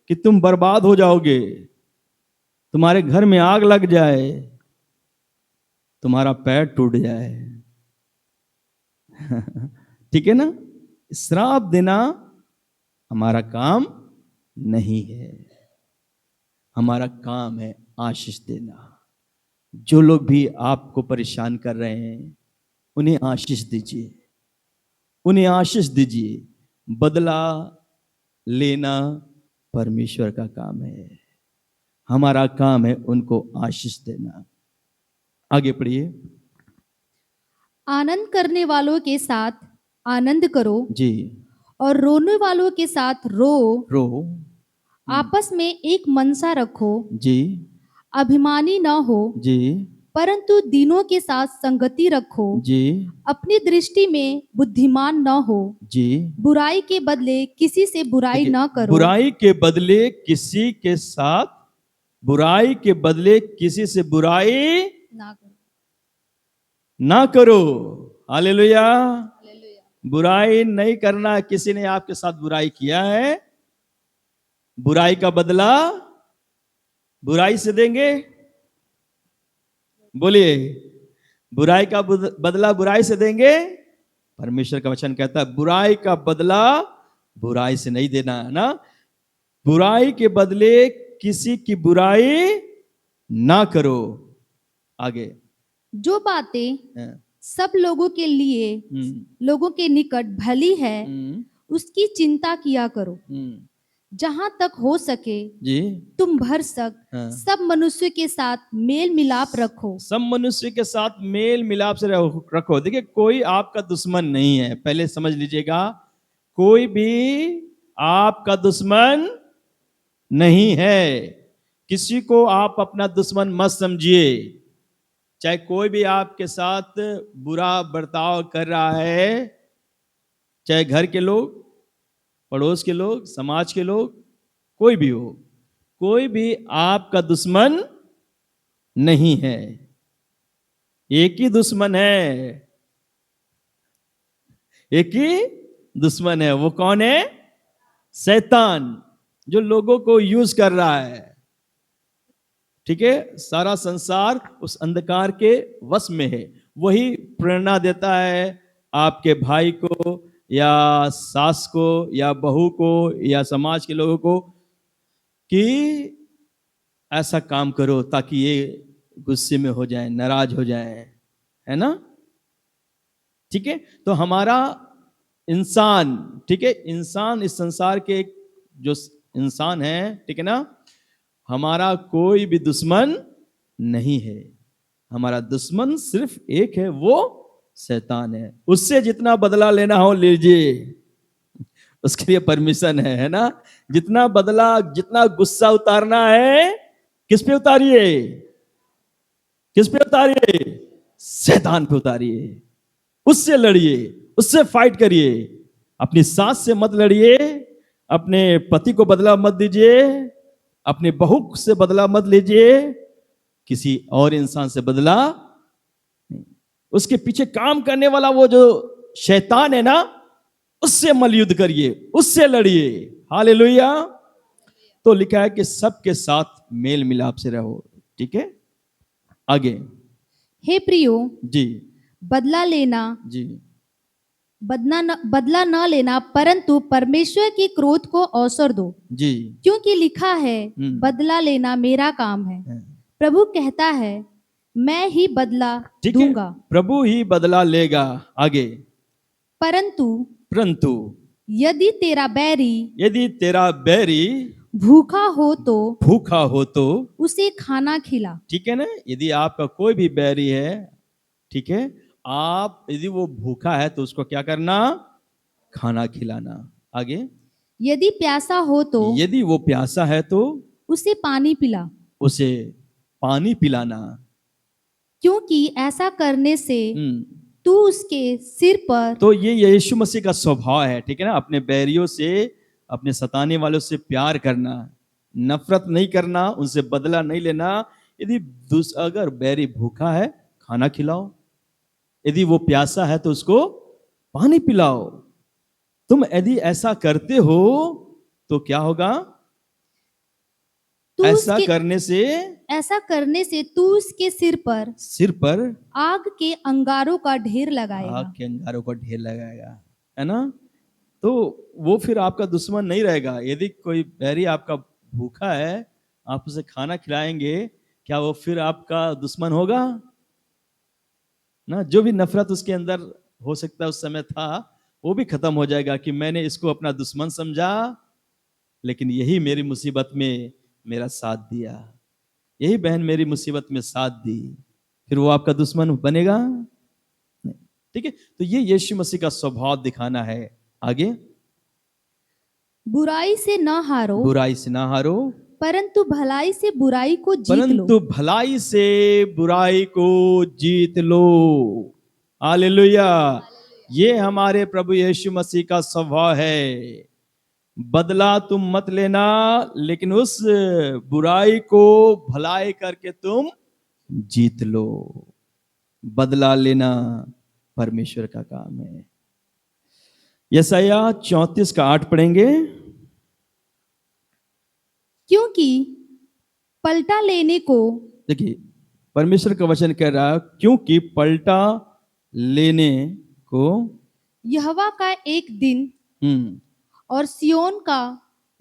कि तुम बर्बाद हो जाओगे, तुम्हारे घर में आग लग जाए, तुम्हारा पैर टूट जाए। ठीक है ना? श्राप देना हमारा काम नहीं है, हमारा काम है आशीष देना। जो लोग भी आपको परेशान कर रहे हैं, उन्हें आशीष दीजिए, उन्हें आशीष दीजिए। बदला लेना परमेश्वर का काम है, हमारा काम है उनको आशीष देना। आगे पढ़िए। आनंद करने वालों के साथ आनंद करो जी। और रोने वालों के साथ रो। रो। आपस में एक मनसा रखो। जी। अभिमानी न हो, जी। परंतु दीनों के साथ संगति रखो। जी। अपनी दृष्टि में बुद्धिमान न हो। जी। बुराई के बदले किसी से बुराई न करो। बुराई के बदले किसी के साथ, बुराई के बदले किसी से बुराई ना करो। हालेलुया। बुराई नहीं करना। किसी ने आपके साथ बुराई किया है, बुराई का बदला बुराई से देंगे? बोलिए, बुराई का बदला बुराई से देंगे? परमेश्वर का वचन कहता है बुराई का बदला बुराई से नहीं देना, है ना? बुराई के बदले किसी की बुराई ना करो। आगे। जो बातें सब लोगों के लिए, लोगों के निकट भली है, उसकी चिंता किया करो। जहां तक हो सके जी, तुम भर सब मनुष्य के साथ मेल मिलाप रखो। सब मनुष्य के साथ मेल मिलाप से रखो। देखिए, कोई आपका दुश्मन नहीं है, पहले समझ लीजिएगा। कोई भी आपका दुश्मन नहीं है। किसी को आप अपना दुश्मन मत समझिए। चाहे कोई भी आपके साथ बुरा बर्ताव कर रहा है, चाहे घर के लोग, पड़ोस के लोग, समाज के लोग, कोई भी हो, कोई भी आपका दुश्मन नहीं है। एक ही दुश्मन है, एक ही दुश्मन है। वो कौन है? शैतान, जो लोगों को यूज कर रहा है। ठीक है, सारा संसार उस अंधकार के वश में है। वही प्रेरणा देता है आपके भाई को या सास को या बहू को या समाज के लोगों को कि ऐसा काम करो ताकि ये गुस्से में हो जाए, नाराज हो जाए, है ना। ठीक है, तो हमारा इंसान, ठीक है, इंसान इस संसार के जो इंसान है, ठीक है ना, हमारा कोई भी दुश्मन नहीं है। हमारा दुश्मन सिर्फ एक है, वो शैतान है। उससे जितना बदला लेना हो लीजिए, उसके लिए परमिशन है ना। जितना बदला, जितना गुस्सा उतारना है, किस पे उतारिए? किस पे उतारिए? शैतान पे उतारिए। उससे लड़िए, उससे फाइट करिए। अपनी सास से मत लड़िए, अपने पति को बदला मत दीजिए, अपने बहू से बदला मत लीजिए, किसी और इंसान से बदला नहीं। उसके पीछे काम करने वाला वो जो शैतान है ना, उससे मलयुद्ध करिए, उससे लड़िए। हालेलुया। तो लिखा है कि सबके साथ मेल मिलाप से रहो। ठीक है, आगे। हे प्रियो, जी बदला लेना, जी बदला न लेना, परंतु परमेश्वर के क्रोध को अवसर दो, जी। क्योंकि लिखा है, बदला लेना मेरा काम है, प्रभु कहता है, मैं ही बदला ठीक है, दूंगा। प्रभु ही बदला लेगा। आगे। परंतु परंतु यदि तेरा बैरी भूखा हो तो उसे खाना खिला। ठीक है ना, यदि आपका कोई भी बैरी है, ठीक है, आप यदि वो भूखा है तो उसको क्या करना? खाना खिलाना। आगे। यदि प्यासा हो तो यदि वो प्यासा है तो उसे पानी पिला, उसे पानी पिलाना। क्योंकि ऐसा करने से तू उसके सिर पर, तो ये यीशु मसीह का स्वभाव है। ठीक है ना, अपने बैरियों से, अपने सताने वालों से प्यार करना, नफरत नहीं करना, उनसे बदला नहीं लेना। यदि अगर बैरी भूखा है, खाना खिलाओ। यदि वो प्यासा है तो उसको पानी पिलाओ। तुम यदि ऐसा करते हो तो क्या होगा? ऐसा करने से तू उसके सिर पर आग के अंगारों का ढेर लगाएगा। आग के अंगारों का ढेर लगाएगा, है ना। तो वो फिर आपका दुश्मन नहीं रहेगा। यदि कोई बैरी आपका भूखा है, आप उसे खाना खिलाएंगे, क्या वो फिर आपका दुश्मन होगा? ना, जो भी नफरत उसके अंदर हो सकता है उस समय था, वो भी खत्म हो जाएगा कि मैंने इसको अपना दुश्मन समझा, लेकिन यही मेरी मुसीबत में मेरा साथ दिया, यही बहन मेरी मुसीबत में साथ दी, फिर वो आपका दुश्मन बनेगा? ठीक है, तो ये यीशु मसीह का स्वभाव दिखाना है। आगे। बुराई से ना हारो, परंतु भलाई से बुराई को जीत लो। हालेलुया। ये हमारे प्रभु यीशु मसीह का स्वभाव है। बदला तुम मत लेना, लेकिन उस बुराई को भलाई करके तुम जीत लो। बदला लेना परमेश्वर का काम है। यशायाह 34:8 पढ़ेंगे। क्योंकि पलटा लेने को, देखिए, परमेश्वर का वचन कह रहा है, क्योंकि पलटा लेने को यहोवा का एक दिन और सियोन का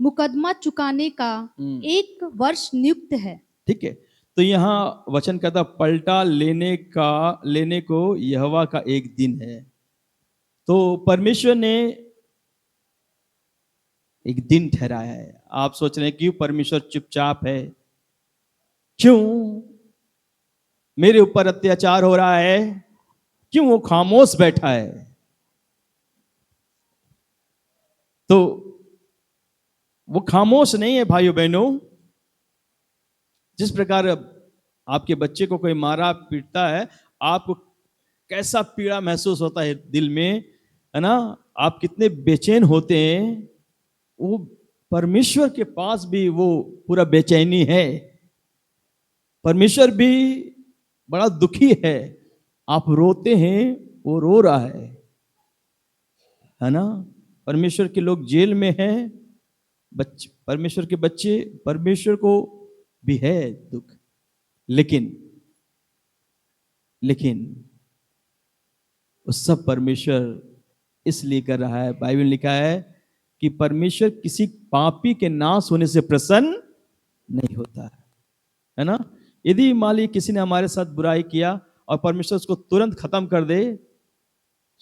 मुकदमा चुकाने का 1 वर्ष नियुक्त है। ठीक है, तो यहाँ वचन कहता पलटा लेने को यहोवा का एक दिन है। तो परमेश्वर ने एक दिन ठहराया है। आप सोच रहे हैं क्यों परमेश्वर चुपचाप है? क्यों मेरे ऊपर अत्याचार हो रहा है? क्यों वो खामोश बैठा है? तो वो खामोश नहीं है भाइयों बहनों। जिस प्रकार आपके बच्चे को कोई मारा पीटता है, आपको कैसा पीड़ा महसूस होता है दिल में, है ना, आप कितने बेचैन होते हैं, वो परमेश्वर के पास भी वो पूरा बेचैनी है। परमेश्वर भी बड़ा दुखी है। आप रोते हैं, वो रो रहा है ना। परमेश्वर के लोग जेल में हैं, परमेश्वर के बच्चे, परमेश्वर को भी है दुख, लेकिन वो सब परमेश्वर इसलिए कर रहा है। बाइबल लिखा है कि परमेश्वर किसी पापी के नाश होने से प्रसन्न नहीं होता है ना। यदि मान लीजिए किसी ने हमारे साथ बुराई किया और परमेश्वर उसको तुरंत खत्म कर दे,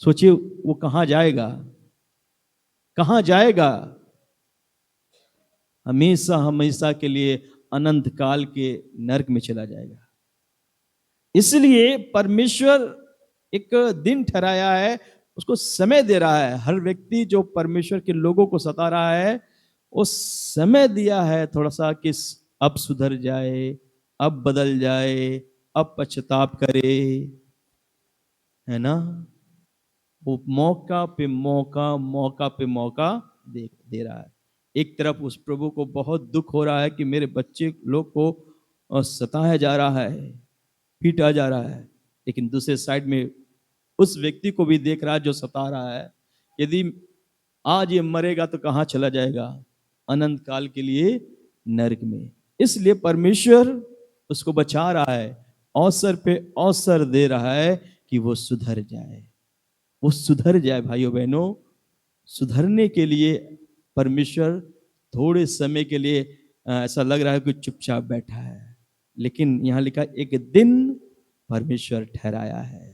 सोचिए वो कहां जाएगा, कहां जाएगा? हमेशा हमेशा के लिए अनंत काल के नरक में चला जाएगा। इसलिए परमेश्वर एक दिन ठहराया है, उसको समय दे रहा है। हर व्यक्ति जो परमेश्वर के लोगों को सता रहा है, वो समय दिया है थोड़ा सा कि अब सुधर जाए, अब बदल जाए, अब पश्चाताप करे, है ना। वो मौका पे मौका, मौका पे मौका दे रहा है। एक तरफ उस प्रभु को बहुत दुख हो रहा है कि मेरे बच्चे लोग को सताया जा रहा है, पीटा जा रहा है, लेकिन दूसरे साइड में उस व्यक्ति को भी देख रहा है जो सता रहा है। यदि आज ये मरेगा तो कहां चला जाएगा? अनंत काल के लिए नरक में। इसलिए परमेश्वर उसको बचा रहा है, अवसर पे अवसर दे रहा है कि वो सुधर जाए, वो सुधर जाए। भाइयों बहनों, सुधरने के लिए परमेश्वर थोड़े समय के लिए ऐसा लग रहा है कि चुपचाप बैठा है, लेकिन यहां लिखा एक दिन परमेश्वर ठहराया है।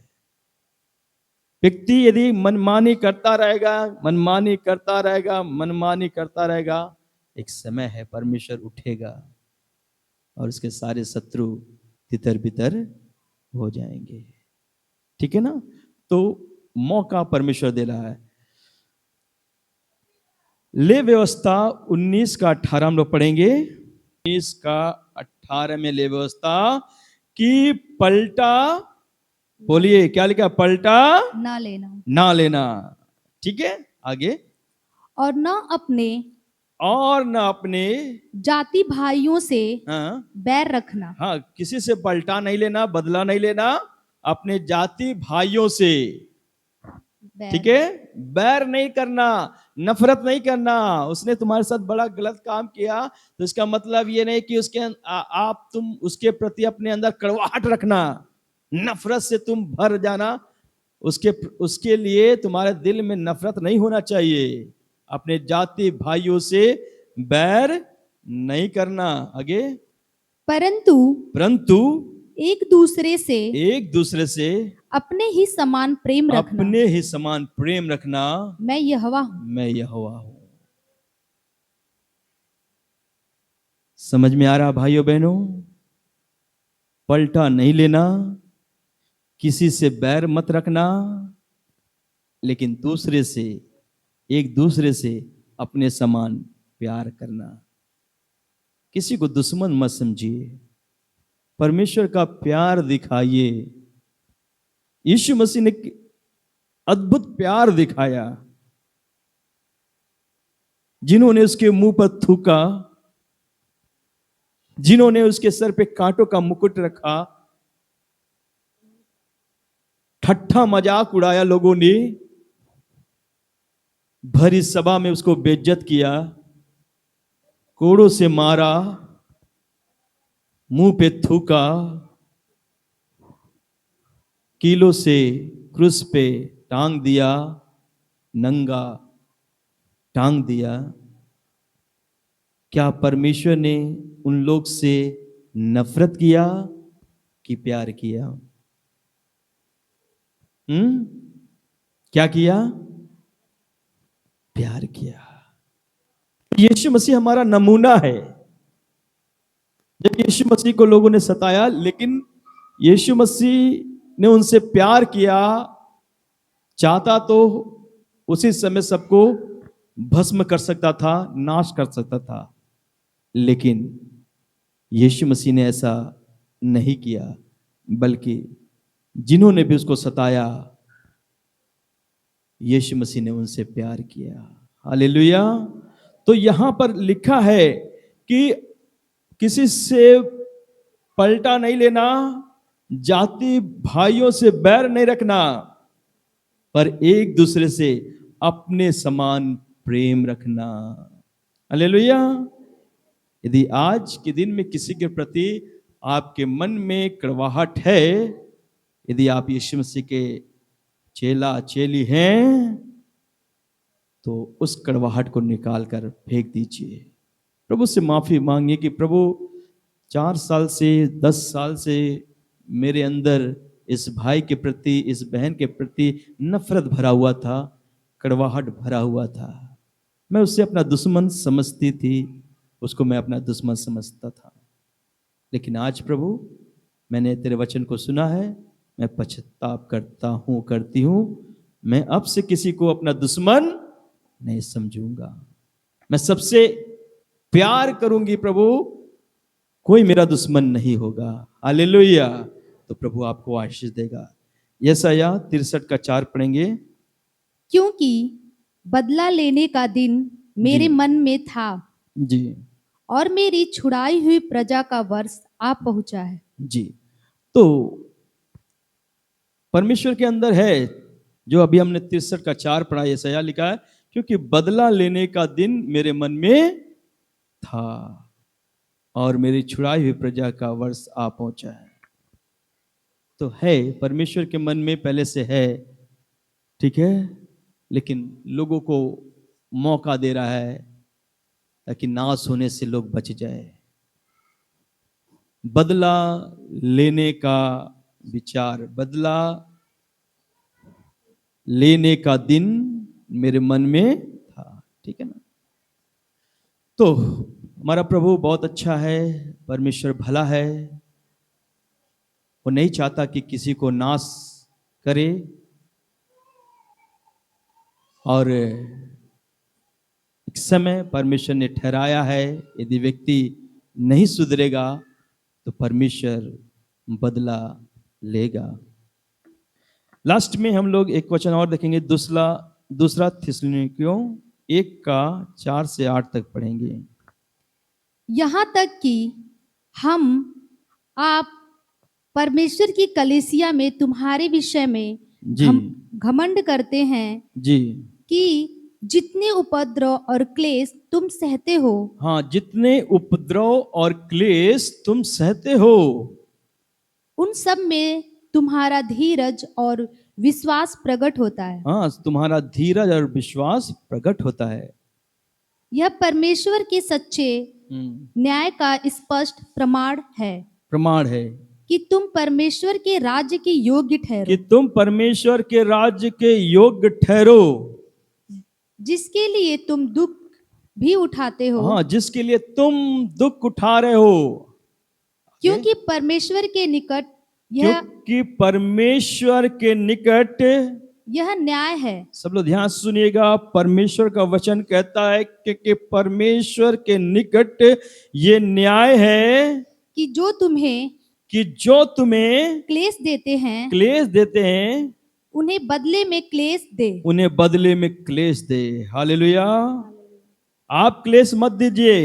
व्यक्ति यदि मनमानी करता रहेगा, मनमानी करता रहेगा, मनमानी करता रहेगा, एक समय है परमेश्वर उठेगा और उसके सारे शत्रु तितर बितर हो जाएंगे। ठीक है ना। तो मौका परमेश्वर दे रहा है। ले व्यवस्था 19 का 18 हम लोग पढ़ेंगे। 19 का 18 में ले व्यवस्था कि पलटा, बोलिए क्या लिखा? पलटा ना लेना, ना लेना। ठीक है, आगे। और न अपने जाति भाइयों से बैर रखना। हाँ, किसी से पलटा नहीं लेना, बदला नहीं लेना, अपने जाति भाइयों से, ठीक है, बैर नहीं करना, नफरत नहीं करना। उसने तुम्हारे साथ बड़ा गलत काम किया तो इसका मतलब ये नहीं कि तुम उसके प्रति अपने अंदर कड़वाहट रखना, नफरत से तुम भर जाना। उसके लिए तुम्हारे दिल में नफरत नहीं होना चाहिए। अपने जाति भाइयों से बैर नहीं करना। आगे। परंतु एक दूसरे से अपने ही समान प्रेम रखना। अपने ही समान प्रेम रखना। मैं यहोवा हूं। समझ में आ रहा भाइयों बहनों? पलटा नहीं लेना, किसी से बैर मत रखना, लेकिन एक दूसरे से अपने समान प्यार करना। किसी को दुश्मन मत समझिए, परमेश्वर का प्यार दिखाइए। यीशु मसीह ने अद्भुत प्यार दिखाया। जिन्होंने उसके मुंह पर थूका, जिन्होंने उसके सर पे कांटों का मुकुट रखा, ठट्ठा मजाक उड़ाया, लोगों ने भरी सभा में उसको बेइज्जत किया, कोड़ों से मारा, मुंह पे थूका, कीलों से क्रूस पे टांग दिया, नंगा टांग दिया। क्या परमेश्वर ने उन लोग से नफरत किया कि प्यार किया? क्या किया? प्यार किया। यीशु मसीह हमारा नमूना है। जब यीशु मसीह को लोगों ने सताया, लेकिन यीशु मसीह ने उनसे प्यार किया। चाहता तो उसी समय सबको भस्म कर सकता था, नाश कर सकता था, लेकिन यीशु मसीह ने ऐसा नहीं किया, बल्कि जिन्होंने भी उसको सताया, यीशु मसीह ने उनसे प्यार किया। हालेलुया। तो यहां पर लिखा है कि किसी से पलटा नहीं लेना, जाति भाइयों से बैर नहीं रखना, पर एक दूसरे से अपने समान प्रेम रखना। हालेलुया। यदि आज के दिन में किसी के प्रति आपके मन में कड़वाहट है, यदि आप यीशु मसीह के चेला चेली हैं, तो उस कड़वाहट को निकाल कर फेंक दीजिए। प्रभु से माफी मांगिए कि प्रभु 4 साल से 10 साल से मेरे अंदर इस भाई के प्रति, इस बहन के प्रति नफरत भरा हुआ था, कड़वाहट भरा हुआ था। मैं उससे अपना दुश्मन समझती थी, उसको मैं अपना दुश्मन समझता था। लेकिन आज प्रभु मैंने तेरे वचन को सुना है, मैं पश्चाताप करता हूँ, करती हूँ। मैं अब से किसी को अपना दुश्मन नहीं समझूंगा, मैं सबसे प्यार करूंगी प्रभु, कोई मेरा दुश्मन नहीं होगा। हालेलुया। तो प्रभु आपको आशीष देगा। यशायाह 63 का 4 पढ़ेंगे। क्योंकि बदला लेने का दिन मेरे जी। मन में था, जी और मेरी छुड़ाई हुई प्रजा का वर्ष आ पहुंचा है। जी। तो परमेश्वर के अंदर है, जो अभी हमने 63 का 4 पढ़ा, यशायाह लिखा है, क्योंकि बदला लेने का दिन मेरे मन में था और मेरी छुड़ाई हुई प्रजा का वर्ष आ पहुंचा है। तो है, परमेश्वर के मन में पहले से है, ठीक है, लेकिन लोगों को मौका दे रहा है ताकि नाश होने से लोग बच जाए। बदला लेने का विचार, बदला लेने का दिन मेरे मन में था, ठीक है ना। तो हमारा प्रभु बहुत अच्छा है, परमेश्वर भला है, वो नहीं चाहता कि किसी को नाश करे, और एक समय परमेश्वर ने ठहराया है, यदि व्यक्ति नहीं सुधरेगा तो परमेश्वर बदला लेगा। लास्ट में हम लोग एक वचन और देखेंगे, दूसरा थिस्सलुनीकियों 1 का 4 से 8 तक पढ़ेंगे। यहाँ तक कि आप परमेश्वर की कलीसिया में तुम्हारे विषय में जी घमंड करते हैं जी। कि जितने उपद्रव और क्लेश तुम सहते हो, हाँ, जितने उपद्रव और क्लेश तुम सहते हो, उन सब में तुम्हारा धीरज और विश्वास प्रकट होता है। हाँ, तुम्हारा धीरज और विश्वास प्रकट होता है। यह परमेश्वर के सच्चे न्याय का स्पष्ट प्रमाण है कि तुम परमेश्वर के राज्य के योग्य ठहरो, कि तुम परमेश्वर के राज्य के योग्य ठहरो, जिसके लिए तुम दुख भी उठाते हो। हाँ, जिसके लिए तुम दुख उठा रहे हो, क्योंकि परमेश्वर के निकट यह न्याय है। सब लोग ध्यान सुनिएगा, परमेश्वर का वचन कहता है कि परमेश्वर के निकट ये न्याय है कि जो तुम्हें क्लेश देते हैं उन्हें बदले में क्लेश दे। हालेलुया। आप क्लेश मत दीजिए,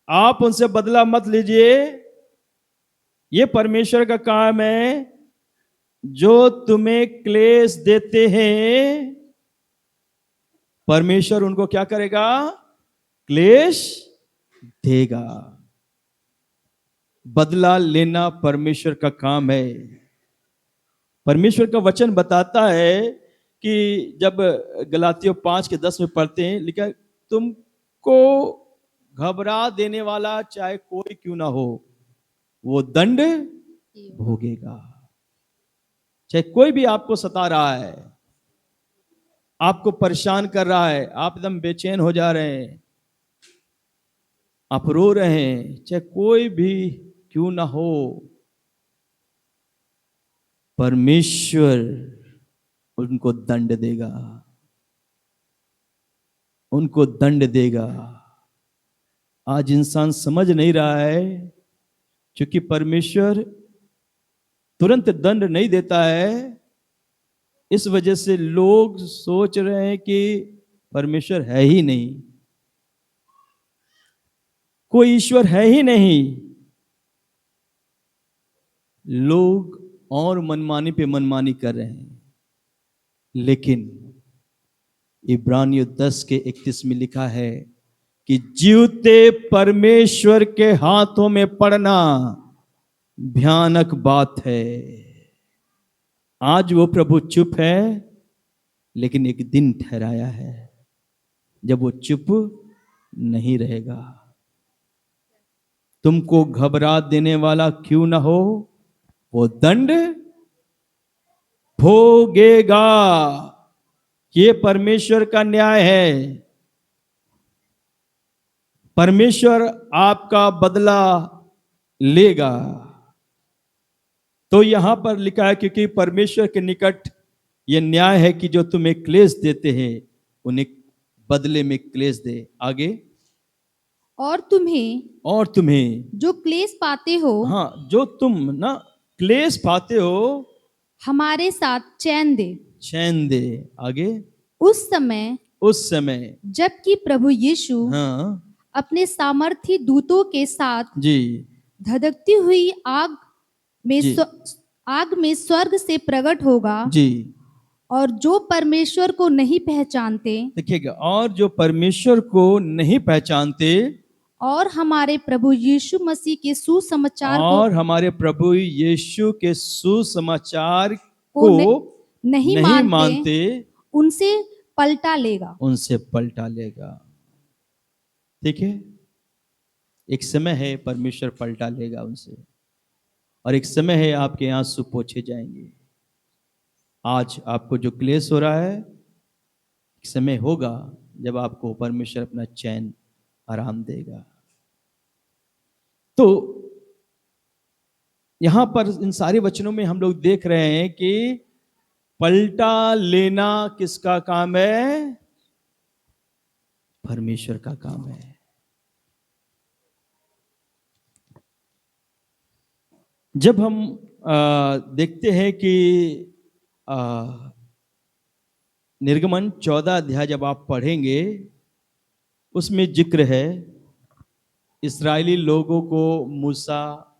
आप उनसे बदला मत लीजिए, ये परमेश्वर का काम है। जो तुम्हें क्लेश देते हैं, परमेश्वर उनको क्या करेगा? क्लेश देगा। बदला लेना परमेश्वर का काम है। परमेश्वर का वचन बताता है कि जब गलातियों 5 के 10 में पढ़ते हैं, लिखा तुमको घबरा देने वाला चाहे कोई क्यों ना हो, वो दंड भोगेगा। चाहे कोई भी आपको सता रहा है, आपको परेशान कर रहा है, आप एकदम बेचैन हो जा रहे हैं, आप रो रहे हैं, चाहे कोई भी क्यों ना हो, परमेश्वर उनको दंड देगा। उनको दंड देगा। आज इंसान समझ नहीं रहा है, क्योंकि परमेश्वर तुरंत दंड नहीं देता है। इस वजह से लोग सोच रहे हैं कि परमेश्वर है ही नहीं, कोई ईश्वर है ही नहीं। लोग और मनमानी पे मनमानी कर रहे हैं। लेकिन इब्रानियों 10 के 31 में लिखा है कि जीवते परमेश्वर के हाथों में पड़ना भयानक बात है। आज वो प्रभु चुप है, लेकिन एक दिन ठहराया है जब वो चुप नहीं रहेगा। तुमको घबरा देने वाला क्यों ना हो, वो दंड भोगेगा। ये परमेश्वर का न्याय है। परमेश्वर आपका बदला लेगा। तो यहां पर लिखा है, क्योंकि परमेश्वर के निकट यह न्याय है कि जो तुम्हें क्लेश देते हैं उन्हें बदले में क्लेश दे। आगे, और तुम्हें जो क्लेश पाते हो, हाँ, जो तुम ना क्लेश पाते हो, हमारे साथ चैन दे। आगे, उस समय जबकि प्रभु यीशु हाँ अपने सामर्थी दूतों के साथ जी, धधकती हुई आग जी, में स्वर्ग से प्रकट होगा। जी, और जो परमेश्वर को नहीं पहचानते, देखिएगा, और जो परमेश्वर को नहीं पहचानते और हमारे प्रभु यीशु मसीह के सुसमाचार और हमारे प्रभु यीशु के सुसमाचार को को नहीं मानते, उनसे पलटा लेगा। ठीक है, एक समय है परमेश्वर पलटा लेगा उनसे, और एक समय है आपके आंसू पोंछे जाएंगे। आज आपको जो क्लेश हो रहा है, एक समय होगा जब आपको परमेश्वर अपना चैन आराम देगा। तो यहां पर इन सारे वचनों में हम लोग देख रहे हैं कि पलटा लेना किसका काम है? परमेश्वर का काम है। जब हम देखते हैं कि निर्गमन 14 अध्याय जब आप पढ़ेंगे, उसमें जिक्र है इस्राएली लोगों को मूसा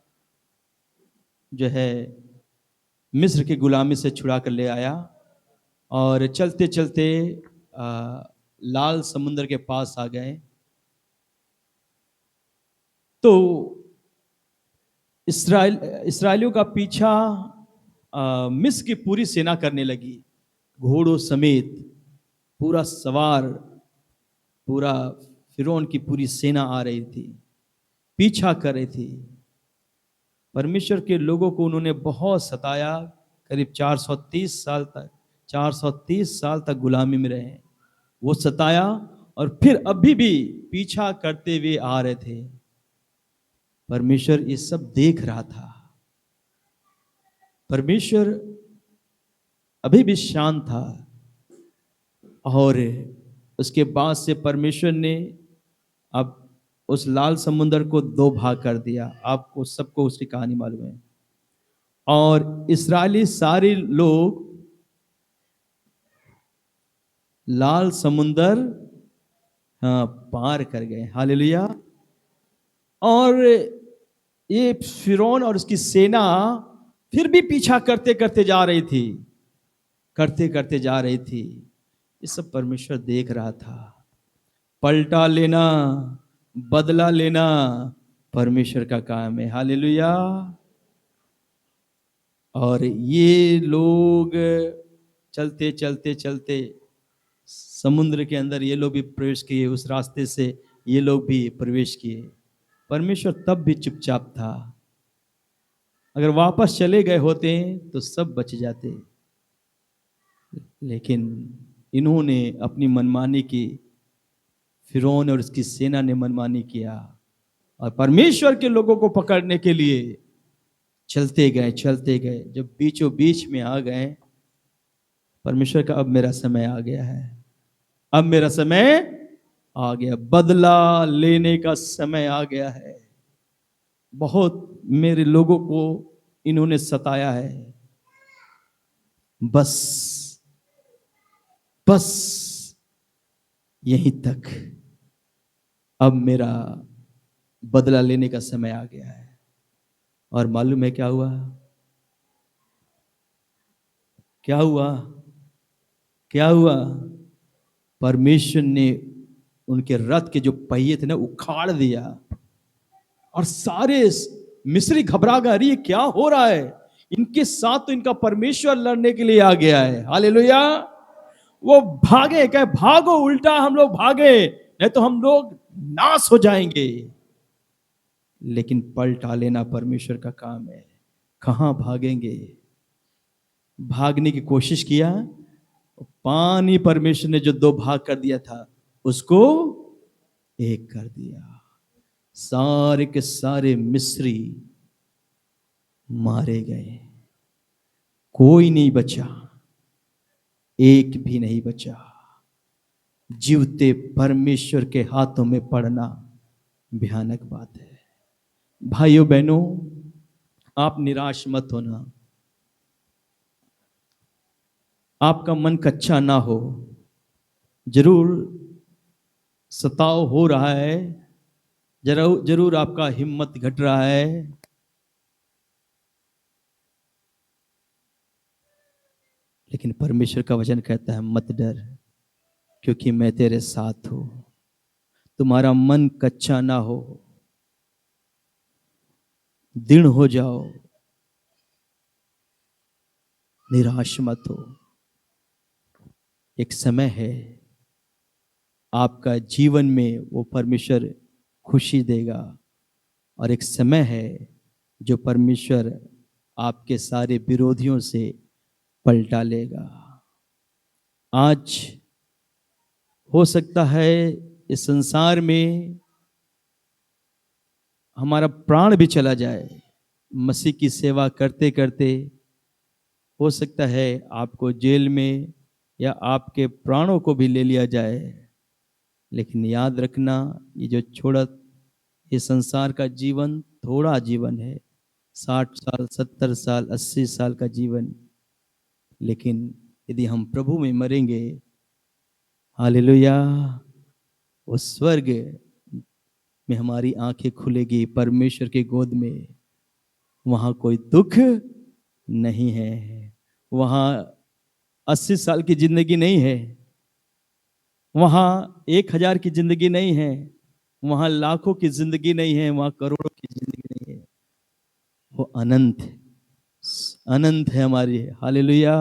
जो है मिस्र की गुलामी से छुड़ा कर ले आया, और चलते चलते लाल समुद्र के पास आ गए। तो इस्राएलियों का पीछा मिस्र की पूरी सेना करने लगी, घोड़ों समेत पूरा सवार, पूरा फिरौन की पूरी सेना आ रही थी, पीछा कर रही थी। परमेश्वर के लोगों को उन्होंने बहुत सताया, करीब 430 साल तक गुलामी में रहे। वो सताया, और फिर अभी भी पीछा करते हुए आ रहे थे। परमेश्वर ये सब देख रहा था। परमेश्वर अभी भी शांत था, और उसके बाद से परमेश्वर ने अब उस लाल समुद्र को 2 भाग कर दिया। आपको सबको उसकी कहानी मालूम है। और इस्राएली सारे लोग लाल समुद्र पार कर गए। हालेलुया। और ये फिरौन और उसकी सेना फिर भी पीछा करते करते जा रही थी। ये सब परमेश्वर देख रहा था। पलटा लेना, बदला लेना परमेश्वर का काम है। हालेलुया। और ये लोग चलते चलते चलते समुद्र के अंदर ये लोग भी प्रवेश किए, उस रास्ते से ये लोग भी प्रवेश किए। परमेश्वर तब भी चुपचाप था। अगर वापस चले गए होते तो सब बच जाते, लेकिन इन्होंने अपनी मनमानी की, फिरौन और उसकी सेना ने मनमानी किया, और परमेश्वर के लोगों को पकड़ने के लिए चलते गए। जब बीचों बीच में आ गए, परमेश्वर का अब मेरा समय आ गया है, अब मेरा समय आ गया, बदला लेने का समय आ गया है। बहुत मेरे लोगों को इन्होंने सताया है, बस बस यहीं तक, अब मेरा बदला लेने का समय आ गया है। और मालूम है क्या हुआ? क्या हुआ? क्या हुआ? परमेश्वर ने उनके रथ के जो पहिए थे ना उखाड़ दिया, और सारे मिस्री घबरा गए, अरे ये क्या हो रहा है? इनके साथ तो इनका परमेश्वर लड़ने के लिए आ गया है। हालेलुया। वो भागे, कहे भागो, उल्टा हम लोग भागे, नहीं तो हम लोग नाश हो जाएंगे। लेकिन पलटा लेना परमेश्वर का काम है। कहां भागेंगे? भागने की कोशिश किया, पानी परमेश्वर ने जो 2 भाग कर दिया था उसको 1 कर दिया। सारे के सारे मिस्री मारे गए, कोई नहीं बचा, एक भी नहीं बचा। जीवते परमेश्वर के हाथों में पड़ना भयानक बात है। भाइयों बहनों, आप निराश मत होना, आपका मन कच्चा ना हो। जरूर सताव हो रहा है, जरूर आपका हिम्मत घट रहा है, लेकिन परमेश्वर का वचन कहता है मत डर, क्योंकि मैं तेरे साथ हूं। तुम्हारा मन कच्चा ना हो, दृढ़ हो जाओ, निराश मत हो। एक समय है आपका जीवन में वो परमेश्वर खुशी देगा, और एक समय है जो परमेश्वर आपके सारे विरोधियों से पलटा लेगा। आज हो सकता है इस संसार में हमारा प्राण भी चला जाए, मसीह की सेवा करते करते हो सकता है आपको जेल में या आपके प्राणों को भी ले लिया जाए। लेकिन याद रखना, ये जो ये संसार का जीवन थोड़ा जीवन है, 60 साल, 70 साल, 80 साल का जीवन। लेकिन यदि हम प्रभु में मरेंगे, हालेलुया, वो स्वर्ग में हमारी आंखें खुलेगी, परमेश्वर के गोद में। वहां कोई दुख नहीं है, वहां 80 साल की जिंदगी नहीं है, वहां 1000 की जिंदगी नहीं है, वहां लाखों की जिंदगी नहीं है, वहां करोड़ों की जिंदगी नहीं है। वो अनंत अनंत है हमारी। हालेलुया।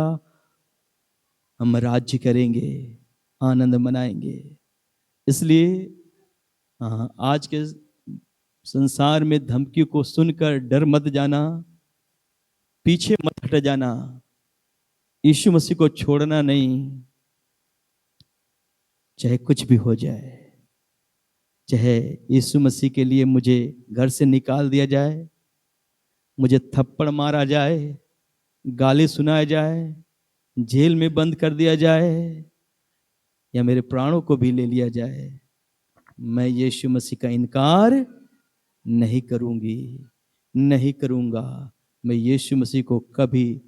हम राज्य करेंगे, आनंद मनाएंगे। इसलिए आज के संसार में धमकी को सुनकर डर मत जाना, पीछे मत हट जाना, यीशु मसीह को छोड़ना नहीं। चाहे कुछ भी हो जाए, चाहे यीशु मसीह के लिए मुझे घर से निकाल दिया जाए, मुझे थप्पड़ मारा जाए, गाली सुनाया जाए, जेल में बंद कर दिया जाए, या मेरे प्राणों को भी ले लिया जाए, मैं यीशु मसीह का इनकार नहीं करूंगी, नहीं करूंगा। मैं यीशु मसीह को कभी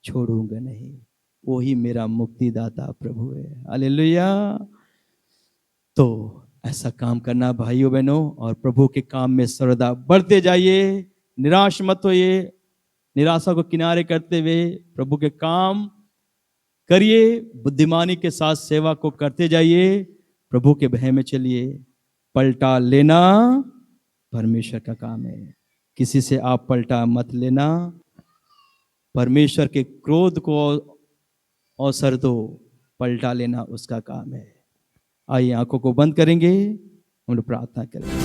छोड़ूंगा नहीं। वो ही मेरा मुक्तिदाता प्रभु है। हालेलुया। तो ऐसा काम करना भाइयों बहनों, और प्रभु के काम में सर्वदा बढ़ते जाइए, निराश मत होइए। निराशा को किनारे करते हुए प्रभु के काम करिए, बुद्धिमानी के साथ सेवा को करते जाइए, प्रभु के भय में चलिए। पलटा लेना परमेश्वर का काम है, किसी से आप पलटा मत लेना। परमेश्वर के क्रोध को अवसर दो, पलटा लेना उसका काम है। आइए आंखों को बंद करेंगे, हम लोग प्रार्थना करेंगे।